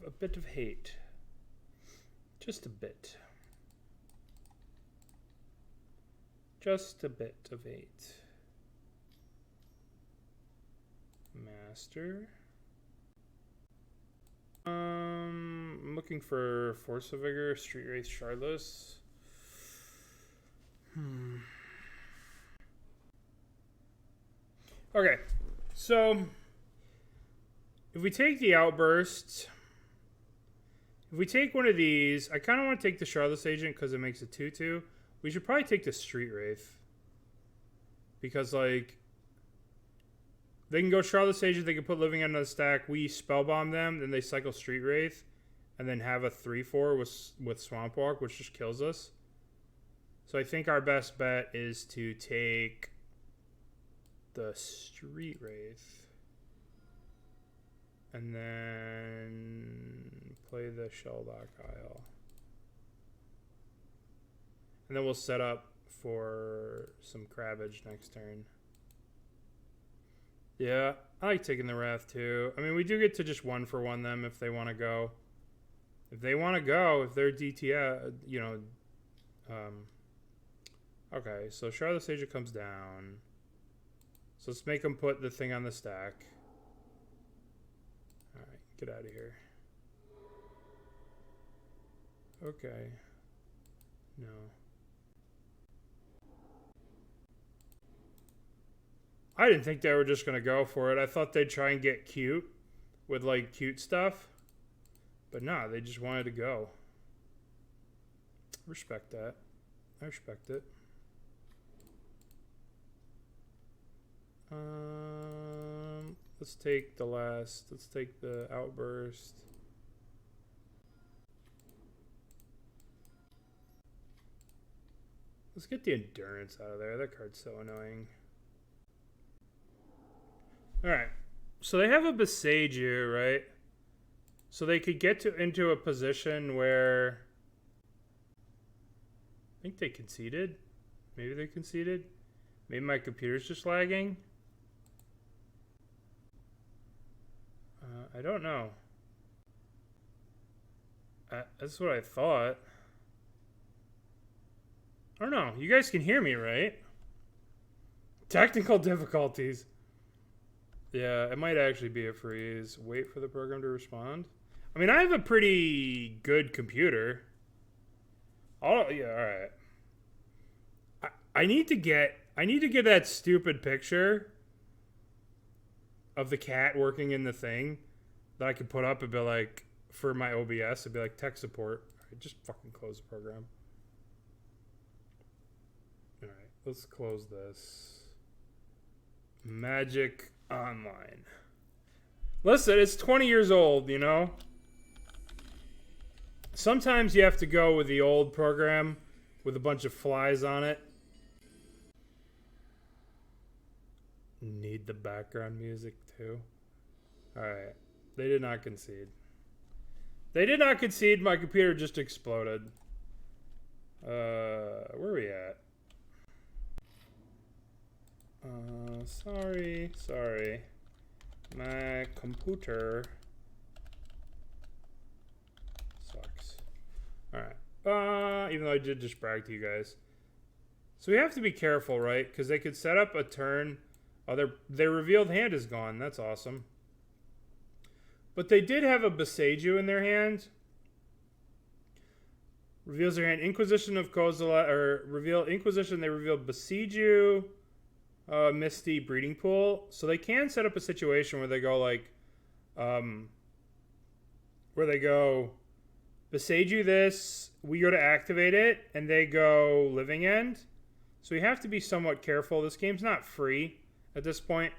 a bit of hate. Just a bit. Just a bit of hate. Master. looking for Force of Vigor, Street Wraith, Shardless. Okay, so if we take the Outburst, if we take one of these, I kind of want to take the Shardless Agent because it makes a 2/2. We should probably take the Street Wraith. Because, like, they can go Shardless Agent, they can put Living End on the stack, we Spellbomb them, then they cycle Street Wraith, and then have a 3/4 with Swamp Walk, which just kills us. So I think our best bet is to take the Street Wraith. And then play the Shelldock Isle. And then we'll set up for some Crabbage next turn. Yeah, I like taking the Wrath too. I mean, we do get to just 1-for-1 them if they want to go. If they want to go, if they're DTF, you know. Okay, so Shardless Agent comes down. So let's make them put the thing on the stack. Alright, get out of here. Okay. No. I didn't think they were just going to go for it. I thought they'd try and get cute with, like, cute stuff. But nah, they just wanted to go. Respect that. I respect it. Let's take the last. Let's take the Outburst. Let's get the Endurance out of there. That card's so annoying. Alright. So they have a Besage you, right? So they could get into a position where I think they conceded. Maybe they conceded. Maybe my computer's just lagging. I don't know. That's what I thought. I don't know. You guys can hear me, right? Technical difficulties. Yeah, it might actually be a freeze. Wait for the program to respond. I mean, I have a pretty good computer. Yeah, all right. I need to get that stupid picture of the cat working in the thing that I could put up and be like, for my OBS, it'd be like tech support. All right, just fucking close the program. All right, let's close this. Magic Online. Listen, it's 20 years old, you know? Sometimes you have to go with the old program with a bunch of flies on it. Need the background music too. Alright. They did not concede. They did not concede. My computer just exploded. Where are we at? Sorry. My computer sucks. Alright. Even though I did just brag to you guys. So we have to be careful, right? Because they could set up a turn. Oh, their revealed hand is gone. That's awesome. But they did have a Beseiju in their hand. Reveals their hand. Inquisition of Kozilek, or reveal Inquisition. They revealed Beseiju, Misty, Breeding Pool. So they can set up a situation where they go like, where they go, Beseiju this, we go to activate it, and they go Living End. So we have to be somewhat careful. This game's not free at this point,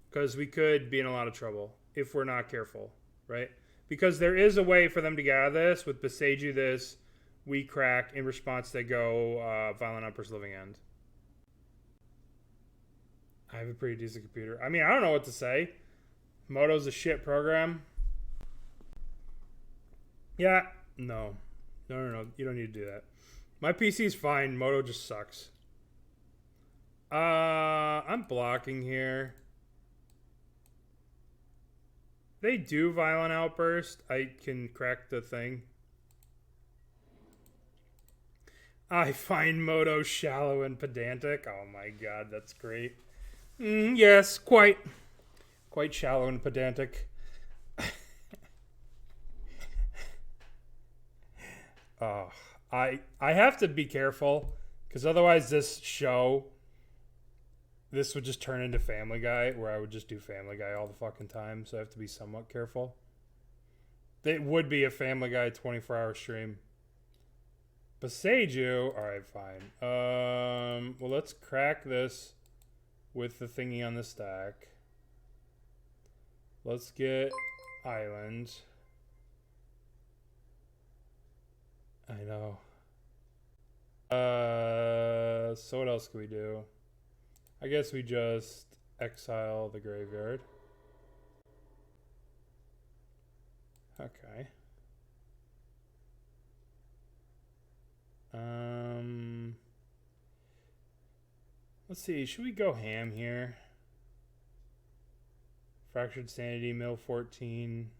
because we could be in a lot of trouble if we're not careful, right? Because there is a way for them to get out of this. With Beseiju this, we crack. In response, they go Violent Outburst, Living End. I have a pretty decent computer. I mean, I don't know what to say. Moto's a shit program. Yeah, no. You don't need to do that. My PC's fine. Moto just sucks. I'm blocking here. They do Violent Outburst. I can crack the thing. I find Moto shallow and pedantic. Oh my god, that's great. Yes, quite shallow and pedantic. I have to be careful because otherwise this would just turn into Family Guy, where I would just do Family Guy all the fucking time. So I have to be somewhat careful. It would be a Family Guy 24-hour stream. Beseiju. All right, fine. Well, let's crack this with the thingy on the stack. Let's get Island. I know. So what else can we do? I guess we just exile the graveyard. Okay. Let's see. Should we go ham here? Fractured Sanity, mill 14.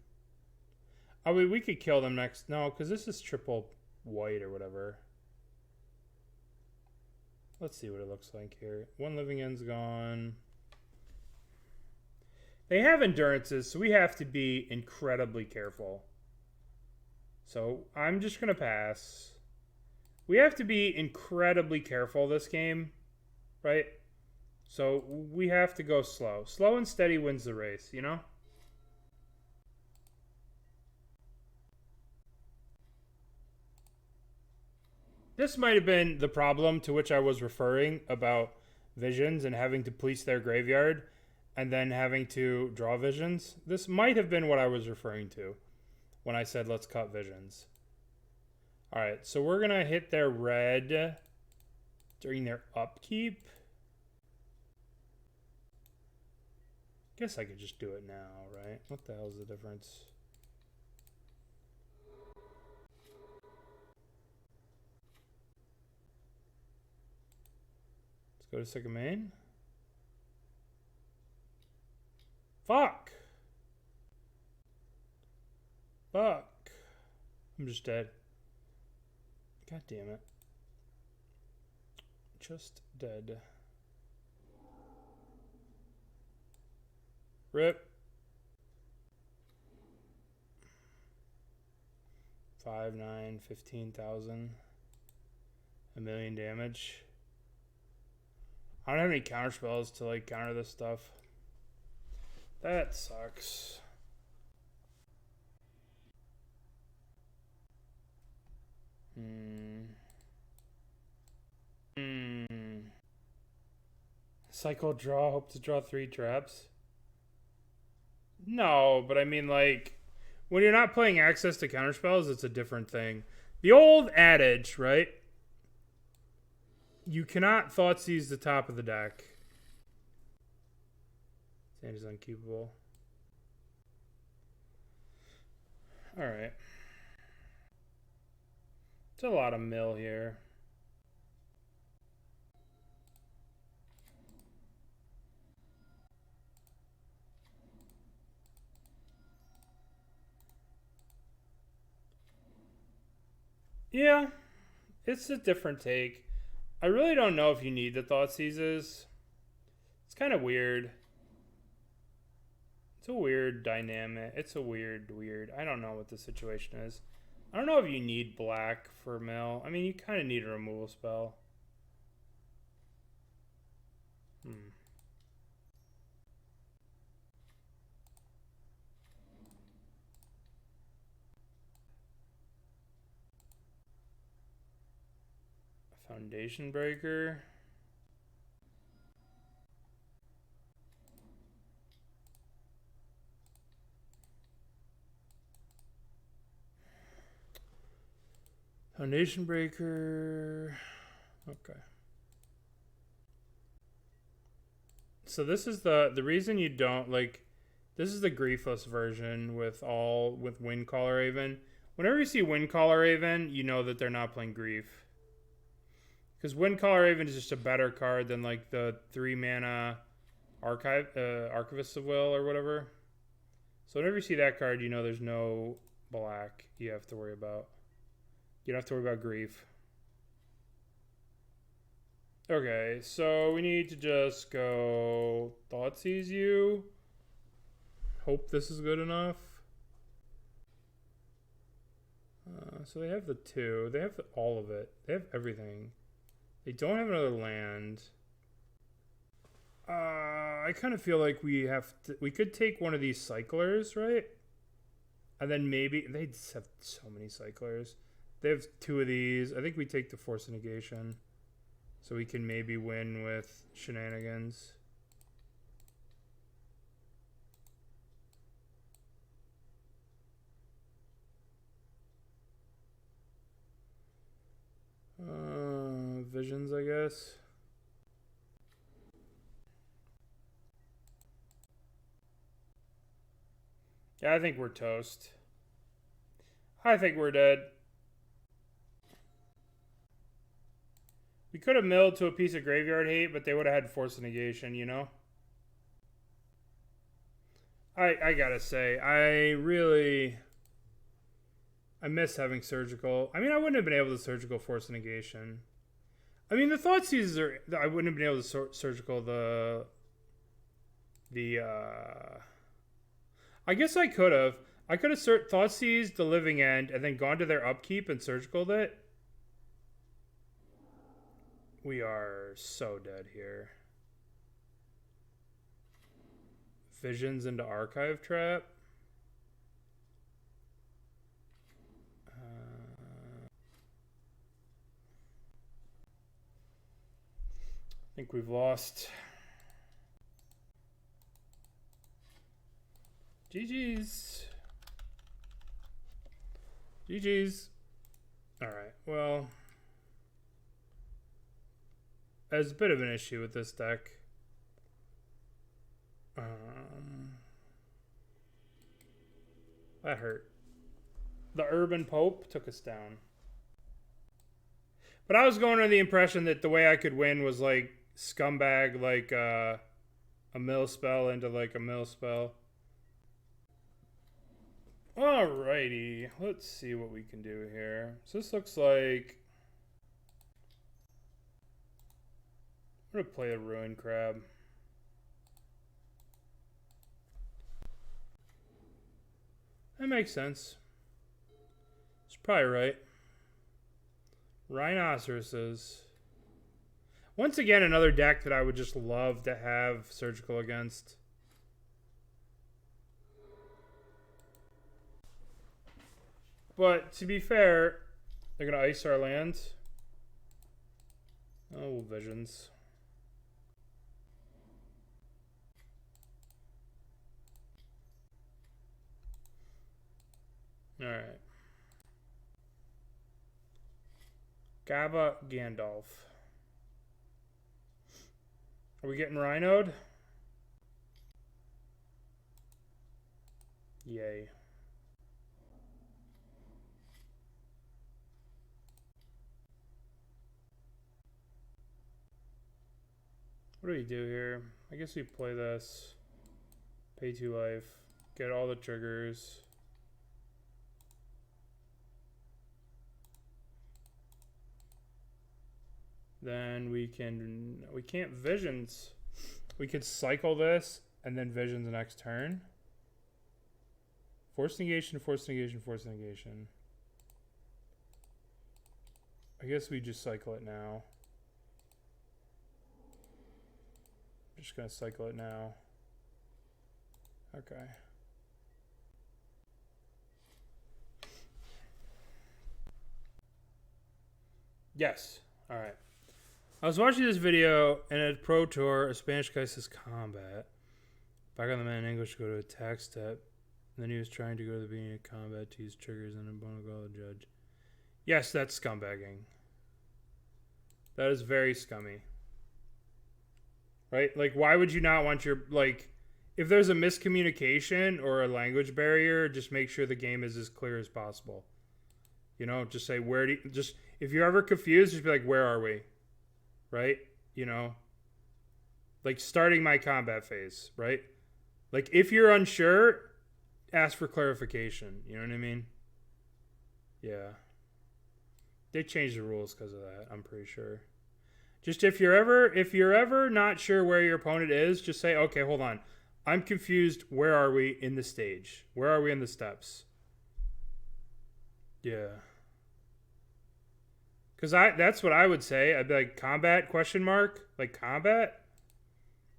Oh, we could kill them next. No, because this is triple white or whatever. Let's see what it looks like here. One living end's gone. They have endurances, so we have to be incredibly careful. So I'm just going to pass. We have to be incredibly careful this game, right? So we have to go slow. Slow and steady wins the race, you know? This might have been the problem to which I was referring about visions and having to police their graveyard and then having to draw visions. This might have been what I was referring to when I said let's cut visions. All right, so we're going to hit their red during their upkeep. Guess I could just do it now, right? What the hell's the difference? Let's go to second main. Fuck! Fuck. I'm just dead. God damn it. Just dead. Rip. 5, 9, 15,000. A million damage. I don't have any counter spells to like counter this stuff. That sucks. Cycle draw, hope to draw 3 traps. No, but I mean, like, when you're not playing access to counterspells, it's a different thing. The old adage, right? You cannot Thoughtseize the top of the deck. Sand is unkeepable. Alright. It's a lot of mill here. Yeah, it's a different take. I really don't know if you need the Thoughtseizes. It's kind of weird. It's a weird dynamic. It's a weird. I don't know what the situation is. I don't know if you need black for mill. I mean, you kind of need a removal spell. Foundation Breaker. Foundation Breaker. Okay. So this is the reason you don't like. This is the griefless version with Windcaller Raven. Whenever you see Windcaller Raven, you know that they're not playing Grief. Because Windcaller Raven is just a better card than like the 3-mana Archivist of Will or whatever. So whenever you see that card, you know there's no black you have to worry about. You don't have to worry about Grief. Okay, so we need to just go Thoughtseize you. Hope this is good enough. So they have the 2. They have all of it. They have everything. They don't have another land. I kind of feel like we could take one of these cyclers, right? And then maybe they just have so many cyclers. They have 2 of these. I think we take the Force of Negation, so we can maybe win with shenanigans. Visions, I guess. Yeah, I think we're toast. I think we're dead. We could have milled to a piece of graveyard hate, but they would have had Force of Negation, you know? I gotta say, I miss having surgical. I mean, I wouldn't have been able to surgical Force of Negation. I mean, the Thoughtseizes are... I wouldn't have been able to surgical I guess I could have. I could have Thoughtseized the Living End and then gone to their upkeep and surgicaled it. We are so dead here. Visions into Archive Trap. I think we've lost. GG's. GG's. Alright, well. There's a bit of an issue with this deck. That hurt. The Urban Pope took us down. But I was going under the impression that the way I could win was like scumbag, like a mill spell into like a mill spell. Alrighty, let's see what we can do here. So this looks like I'm gonna play a Ruin Crab. That makes sense. It's probably right. Rhinoceroses. Once again, another deck that I would just love to have surgical against. But to be fair, they're going to ice our land. Oh, Visions. Alright. Gaba Gandalf. Are we getting Rhinoed? Yay. What do we do here? I guess we play this. Pay 2 life. Get all the triggers. Then we can't Visions. We could cycle this and then Visions next turn. Force negation, force negation, force negation. I guess we just cycle it now. I'm just gonna cycle it now. Okay. Yes. All right. I was watching this video, and at Pro Tour, a Spanish guy says combat. Back on the man in English, go to attack step. And then he was trying to go to the beginning of combat to use triggers and a Bonagal judge. Yes, that's scumbagging. That is very scummy. Right? Like, why would you not want your, like, if there's a miscommunication or a language barrier, just make sure the game is as clear as possible. You know, just say, where do you, just, if you're ever confused, just be like, where are we? Right? You know? Like, starting my combat phase, right? Like, if you're unsure, ask for clarification. You know what I mean? Yeah. They changed the rules because of that, I'm pretty sure. Just if you're ever not sure where your opponent is, just say, okay, hold on. I'm confused. Where are we in the stage? Where are we in the steps? Yeah. Because that's what I would say. I'd be like, combat, question mark? Like, combat?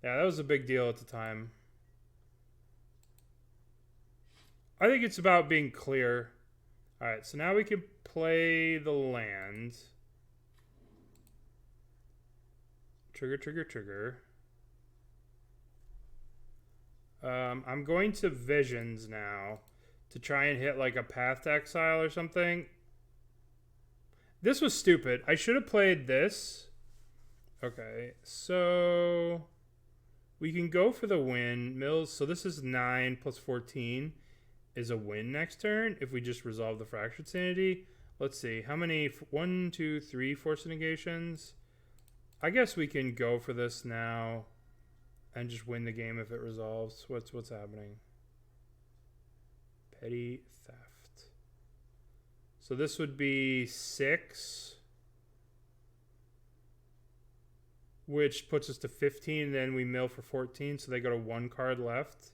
Yeah, that was a big deal at the time. I think it's about being clear. Alright, so now we can play the land. Trigger, trigger, trigger. I'm going to Visions now to try and hit like a Path to Exile or something. This was stupid. I should have played this. Okay, so we can go for the win. Mills, so this is 9 plus 14 is a win next turn if we just resolve the Fractured Sanity. Let's see, how many? 1, 2, 3 Force Negations. I guess we can go for this now and just win the game if it resolves. What's happening? Petty Theft. So this would be 6, which puts us to 15. Then we mill for 14, so they go to 1 card left.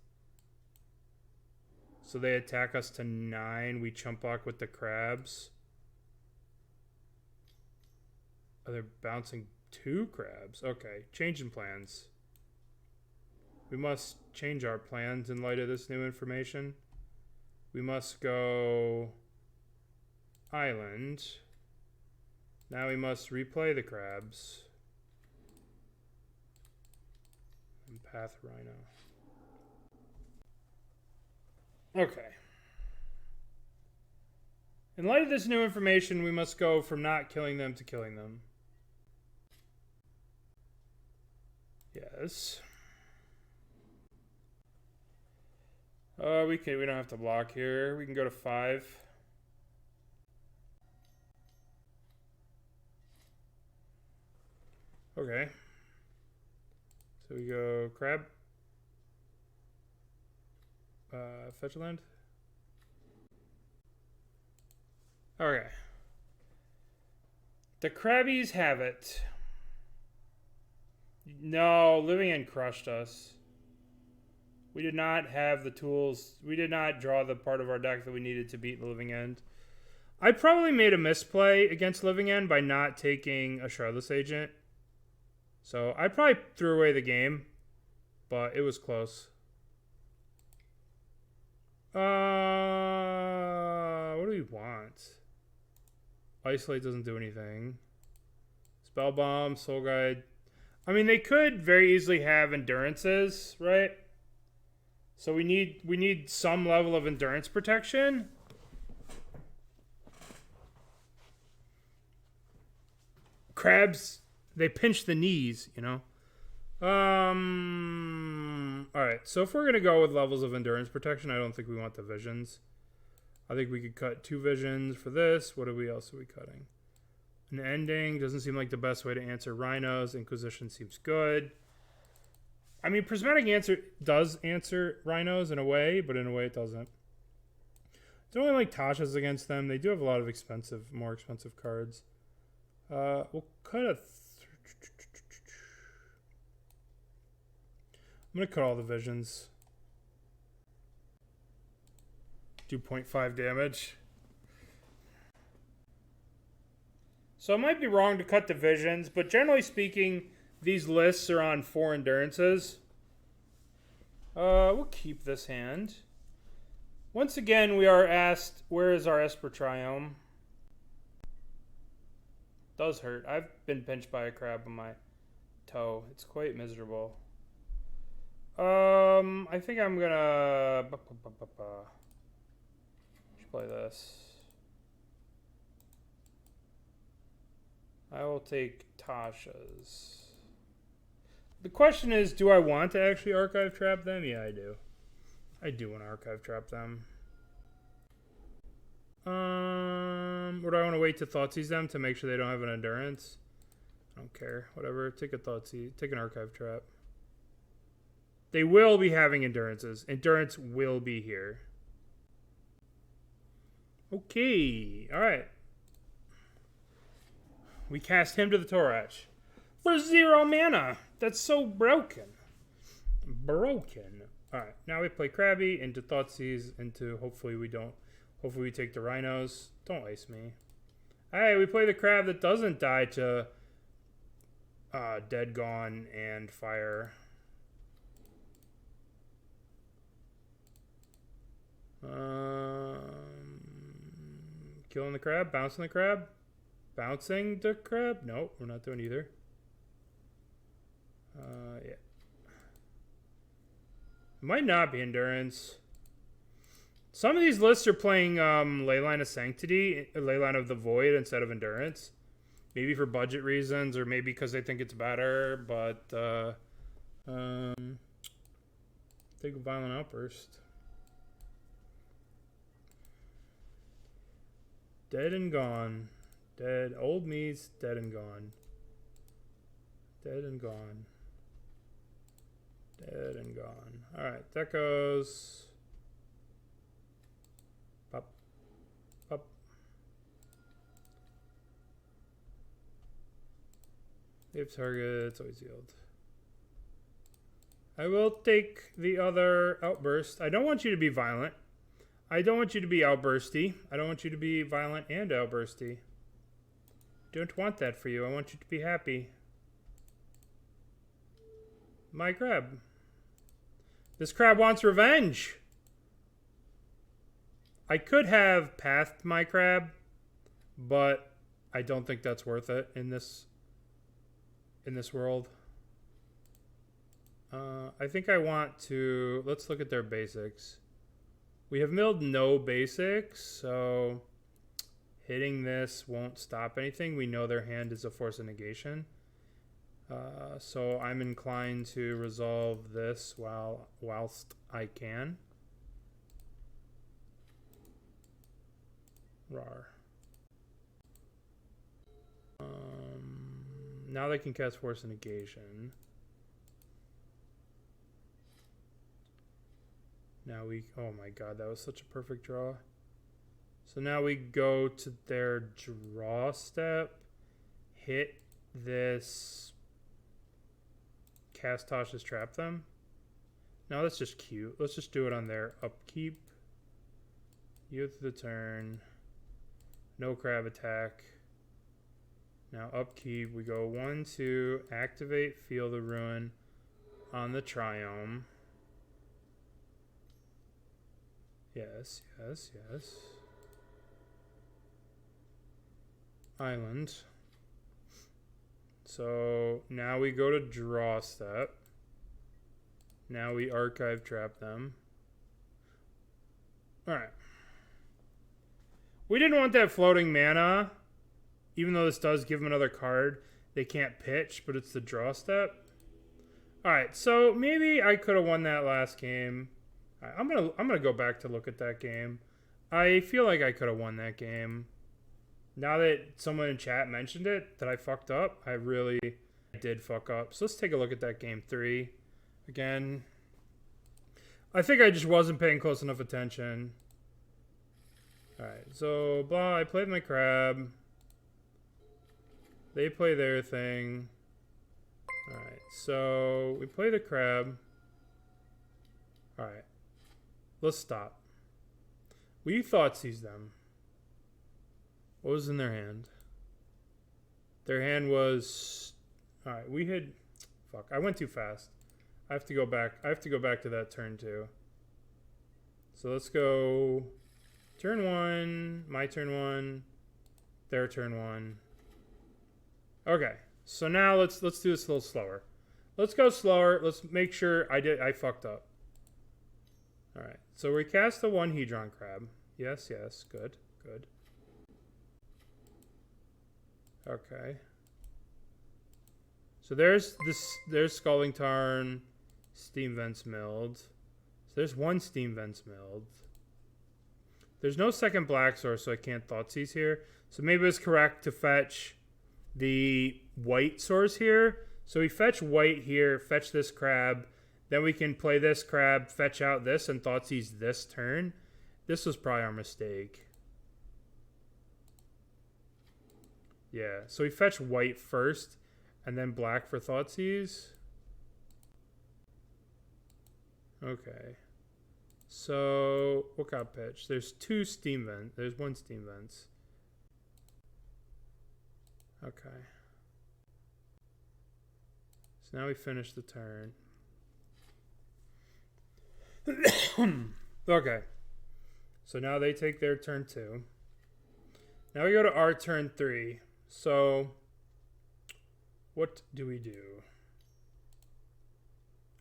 So they attack us to 9. We chump block with the crabs. Oh, they're bouncing 2 crabs. Okay, changing plans. We must change our plans in light of this new information. We must go island. Now we must replay the crabs. And path rhino. Okay. In light of this new information, we must go from not killing them to killing them. Yes. We don't have to block here. We can go to 5. Okay. So we go crab. Fetch land. Okay. The crabbies have it. No, Living End crushed us. We did not have the tools. We did not draw the part of our deck that we needed to beat the Living End. I probably made a misplay against Living End by not taking a Shardless Agent. So I probably threw away the game, but it was close. What do we want? Isolate doesn't do anything. Spellbomb, Soul Guide. I mean, they could very easily have endurances, right? So we need some level of endurance protection. Crabs, they pinch the knees, you know. All right. So if we're gonna go with levels of endurance protection, I don't think we want the visions. I think we could cut 2 visions for this. What else are we cutting? An ending doesn't seem like the best way to answer rhinos. Inquisition seems good. I mean, Prismatic Answer does answer rhinos in a way, but in a way it doesn't. It's only like Tasha's against them. They do have a lot of more expensive cards. We'll cut a... I'm going to cut all the visions. Do 0.5 damage. So I might be wrong to cut the visions, but generally speaking, these lists are on 4 endurances. We'll keep this hand. Once again, we are asked, where is our Esper Triome? Does hurt. I've been pinched by a crab on my toe. It's quite miserable. I think I'm gonna play this. I will take Tasha's. The question is, do I want to actually archive trap them? Yeah, I do. I do want to archive trap them. Or do I want to wait to Thoughtseize them to make sure they don't have an endurance? I don't care. Whatever. Take a Thoughtseize. Take an archive trap. They will be having endurances. Endurance will be here. Okay. Alright. We cast him to the Torach. For 0 mana. That's so broken. Broken. Alright. Now we play Krabby into Thoughtseize into hopefully we don't. Hopefully we take the rhinos. Don't waste me. Alright, we play the crab that doesn't die to Dead Gone and Fire. Killing the crab, bouncing the crab. Bouncing the crab? Nope, we're not doing either. Yeah. Might not be endurance. Some of these lists are playing Leyline of Sanctity, Leyline of the Void instead of endurance. Maybe for budget reasons, or maybe because they think it's better. But take a Violent Outburst. Dead and Gone. Dead. Old me's dead and gone. Dead and gone. Dead and gone. Alright, that goes. Pop. Pop. If targets, always yield. I will take the other outburst. I don't want you to be violent. I don't want you to be outbursty. I don't want you to be violent and outbursty. Don't want that for you. I want you to be happy. My crab. This crab wants revenge. I could have pathed my crab, but I don't think that's worth it in this world. I think I want to... Let's look at their basics. We have milled no basics, so hitting this won't stop anything. We know their hand is a Force of Negation. So I'm inclined to resolve this whilst I can. Rar. Now they can cast Force of Negation. Now we... Oh my god, that was such a perfect draw. So now we go to their draw step. Hit this... Cast Tasha's Trap them. No, that's just cute. Let's just do it on their upkeep. Youth of the turn. No crab attack. Now upkeep. We go 1, 2. Activate Feel the Ruin on the Triome. Yes, yes, yes. Island. So now we go to draw step. Now we archive trap them. Alright. We didn't want that floating mana. Even though this does give them another card. They can't pitch, but it's the draw step. Alright, so maybe I could have won that last game. Right, I'm gonna go back to look at that game. I feel like I could have won that game. Now that someone in chat mentioned it, that I fucked up, I really did fuck up. So let's take a look at that game 3 again. I think I just wasn't paying close enough attention. Alright, so blah, I played my crab. They play their thing. Alright, so we play the crab. Alright, let's stop. We Thoughtseize them. What was in their hand? Their hand was... Alright, we had... Fuck, I went too fast. I have to go back. I have to go back to that turn 2. So let's go... Turn 1, my turn 1, their turn 1. Okay, so now let's do this a little slower. Let's go slower. Let's make sure I fucked up. Alright, so we cast the 1 Hedron Crab. Yes, yes, good, good. Okay. So there's Scalding Tarn, Steam Vents milled. So there's 1 Steam Vents milled. There's no second black source, so I can't Thoughtseize here. So maybe it's correct to fetch the white source here. So we fetch white here, fetch this crab. Then we can play this crab, fetch out this, and Thoughtseize this turn. This was probably our mistake. Yeah, so we fetch white first, and then black for Thoughtseize. Okay. So, what got pitched? There's two steam vents. There's one steam vents. Okay. So now we finish the turn. Okay. So now they take their turn 2. Now we go to our turn 3. So, what do we do?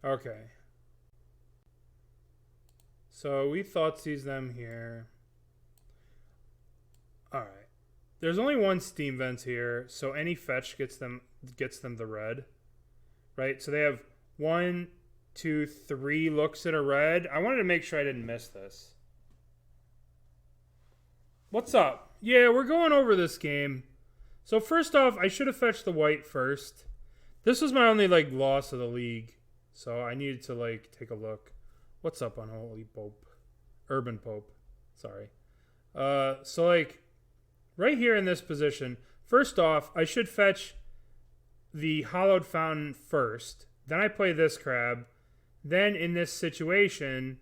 Okay. So we Thoughtseize them here. Alright. There's only one steam vent here, so any fetch gets them the red. Right? So they have 1, 2, 3 looks at a red. I wanted to make sure I didn't miss this. What's up? Yeah, we're going over this game. So first off, I should have fetched the white first. This was my only loss of the league. So I needed to take a look. What's up, Unholy Pope? Urban Pope. Sorry. So right here in this position, first off, I should fetch the Hallowed Fountain first. Then I play this crab. Then in this situation,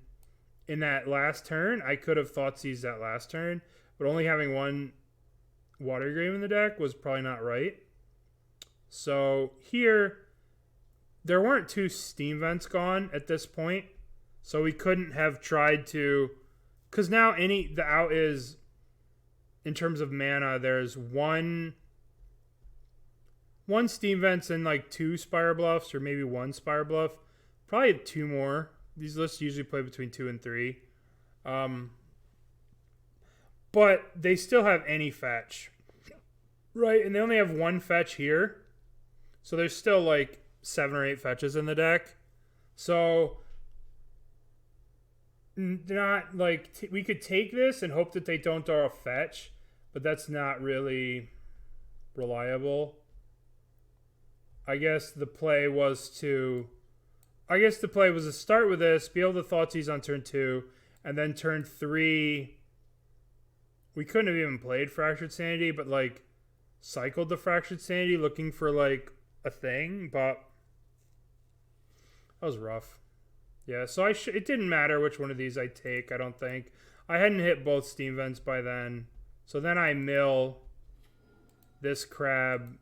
in that last turn, I could have Thoughtseized that last turn, but only having one Watery Grave in the deck was probably not right. So here, there weren't 2 steam vents gone at this point. So we couldn't have tried to, because now the out is, in terms of mana, there's one steam vents and 2 Spire Bluffs, or maybe 1 Spire Bluff. Probably 2 more. These lists usually play between 2 and 3. But they still have any fetch. Right, and they only have 1 fetch here. So there's still 7 or 8 fetches in the deck. So not we could take this and hope that they don't draw a fetch, but that's not really reliable. I guess the play was to start with this, be able to Thoughtseize on turn 2, and then turn 3 we couldn't have even played Fractured Sanity, but cycled the Fractured Sanity looking for a thing, but that was rough. Yeah, so it didn't matter which one of these I take, I don't think. I hadn't hit both steam vents by then. So then I mill this crab.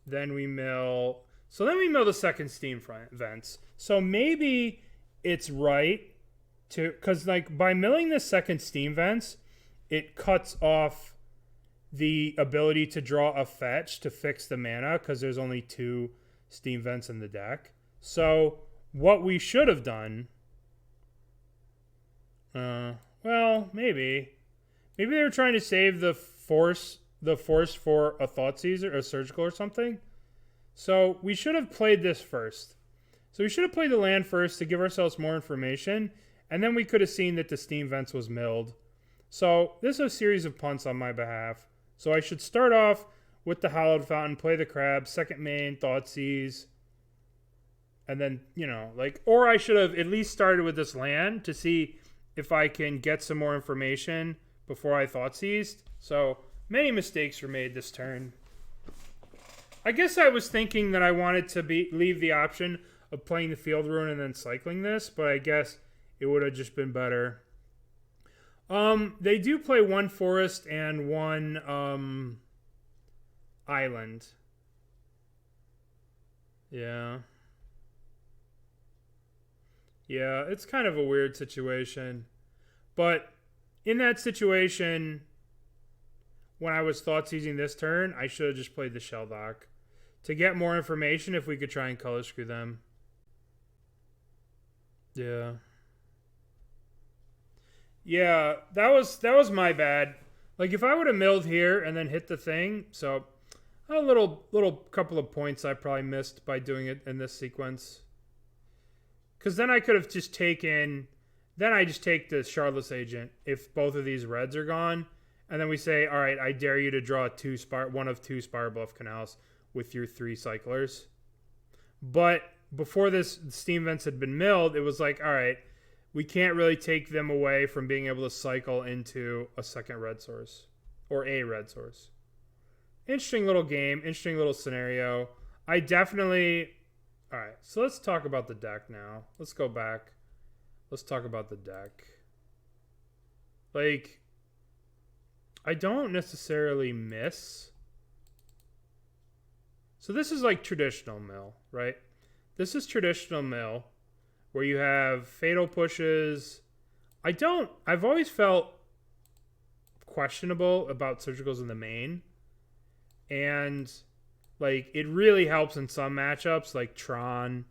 Then we mill... So then we mill the second steam vents. So maybe it's right to... Because by milling the second steam vents, it cuts off the ability to draw a fetch to fix the mana, because there's only 2 steam vents in the deck. So what we should have done, well, maybe they were trying to save the force for a Thoughtseize or a surgical or something. So we should have played this first. So we should have played the land first to give ourselves more information, and then we could have seen that the steam vents was milled. So this is a series of punts on my behalf. So I should start off with the Hallowed Fountain, play the crab, second main, Thoughtseize, and then, or I should have at least started with this land to see if I can get some more information before I Thoughtseized. So many mistakes were made this turn. I guess I was thinking that I wanted to leave the option of playing the Field Ruin and then cycling this, but I guess it would have just been better. They do play 1 forest and 1 island. Yeah. Yeah, it's kind of a weird situation. But in that situation, when I was Thoughtseizing this turn, I should have just played the Shelldock to get more information if we could try and color screw them. Yeah. Yeah, that was my bad. If I would have milled here and then hit the thing, so a little couple of points I probably missed by doing it in this sequence. Because then I could have just taken... Then I just take the Shardless Agent if both of these reds are gone. And then we say, all right, I dare you to draw one of 2 Spire Bluff Canals with your 3 cyclers. But before this steam vents had been milled, it was all right, we can't really take them away from being able to cycle into a second red source. Or a red source. Interesting little game. Interesting little scenario. I definitely All right, so let's talk about the deck now. Let's go back. Let's talk about the deck. Like, I don't necessarily miss. So this is like traditional mill, right? This is traditional mill where you have fatal pushes. I've always felt questionable about surgicals in the main. And like, it really helps in some matchups like Tron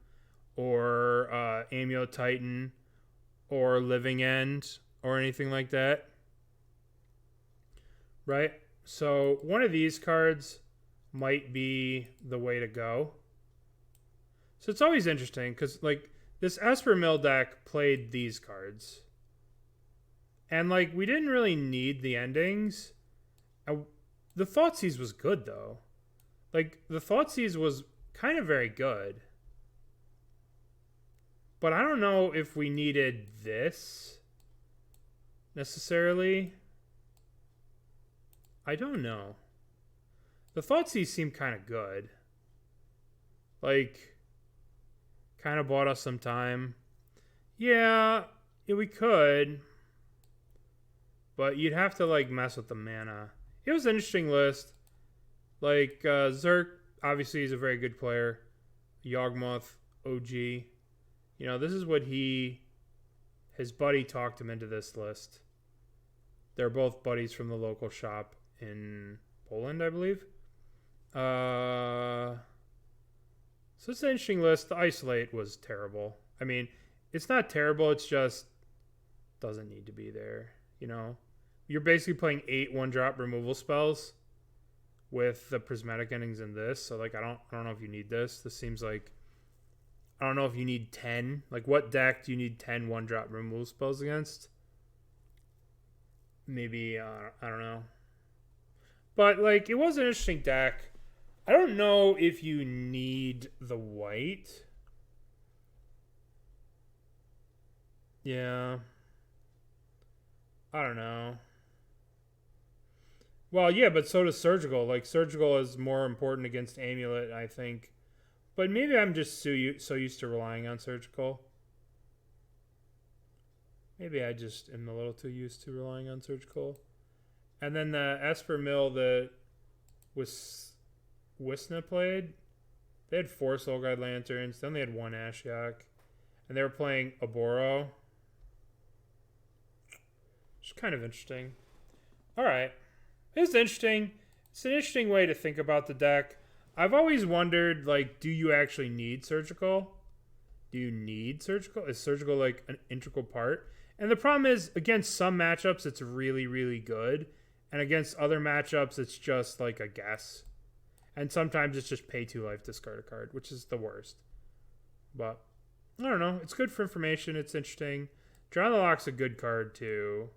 or Amio Titan or Living End or anything like that. Right? So one of these cards might be the way to go. So it's always interesting because like this Esper Mill deck played these cards. And like we didn't really need the endings. The Thoughtseize was good though. Like the Thoughtseize was kind of very good. But I don't know if we needed this necessarily. I don't know. The Thoughtseize seemed kind of good. Like, kind of bought us some time. Yeah, we could. But you'd have to, like, mess with the mana. It was an interesting list. Like, Zerk, obviously, is a very good player. Yawgmoth, OG. You know, this is what his buddy talked him into this list. They're both buddies from the local shop in Poland, I believe. So it's an interesting list. The Isolate was terrible. I mean, it's not terrible. It's just doesn't need to be there. You know, you're basically playing 8 1-drop removal spells with the prismatic endings in this. So like, I don't know if you need this. This seems like, I don't know if you need 10. Like, what deck do you need 10 1-drop removal spells against? Maybe, I don't know. But, like, it was an interesting deck. I don't know if you need the white. Yeah. I don't know. Well, yeah, but so does Surgical. Like, Surgical is more important against Amulet, I think. But maybe I'm just so used to relying on Surgical. Maybe I just am a little too used to relying on Surgical. And then the Esper Mill that Wisna played, they had 4 Soul Guide Lanterns. Then they had 1 Ashiok. And they were playing Oboro. Which is kind of interesting. All right. It's interesting. It's an interesting way to think about the deck. I've always wondered, like, do you actually need Surgical? Do you need Surgical? Is Surgical, like, an integral part? And the problem is, against some matchups, it's really, really good. And against other matchups, it's just, like, a guess. And sometimes it's just pay 2 life, discard a card, which is the worst. But, I don't know. It's good for information. It's interesting. Draw the Lock's a good card, too.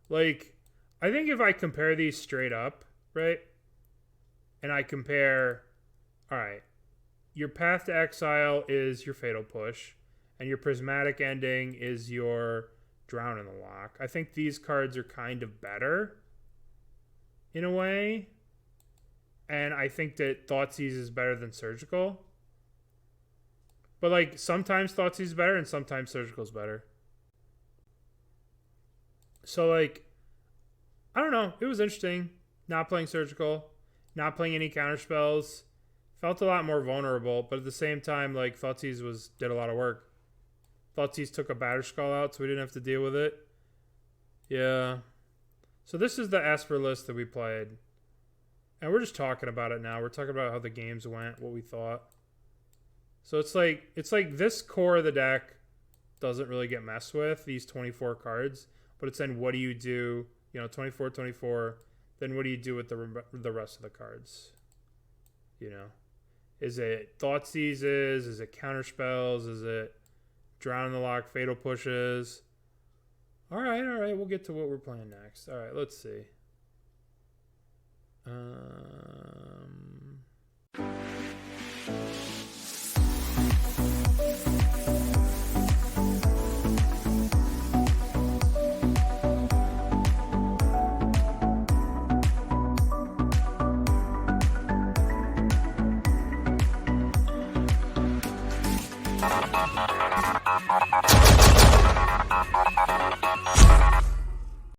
Like, I think if I compare these straight up, right? And I compare, all right, your Path to Exile is your Fatal Push, and your Prismatic Ending is your Drown in the Lock. I think these cards are kind of better, in a way. And I think that Thoughtseize is better than Surgical. But, like, sometimes Thoughtseize is better, and sometimes Surgical is better. So, like, I don't know. It was interesting. Not playing Surgical. Not playing any counter spells. Felt a lot more vulnerable, but at the same time, like, Thoughtseize did a lot of work. Thoughtseize took a Batterskull out, so we didn't have to deal with it. Yeah. So this is the Esper list that we played. And we're just talking about it now. We're talking about how the games went, what we thought. So it's like this core of the deck doesn't really get messed with, these 24 cards. But it's then what do you do, 24, then what do you do with the rest of the cards? Is it Thoughtseizes? Is it counterspells? Is it Drown in the Lock, Fatal Pushes? All right. We'll get to what we're playing next. All right, let's see.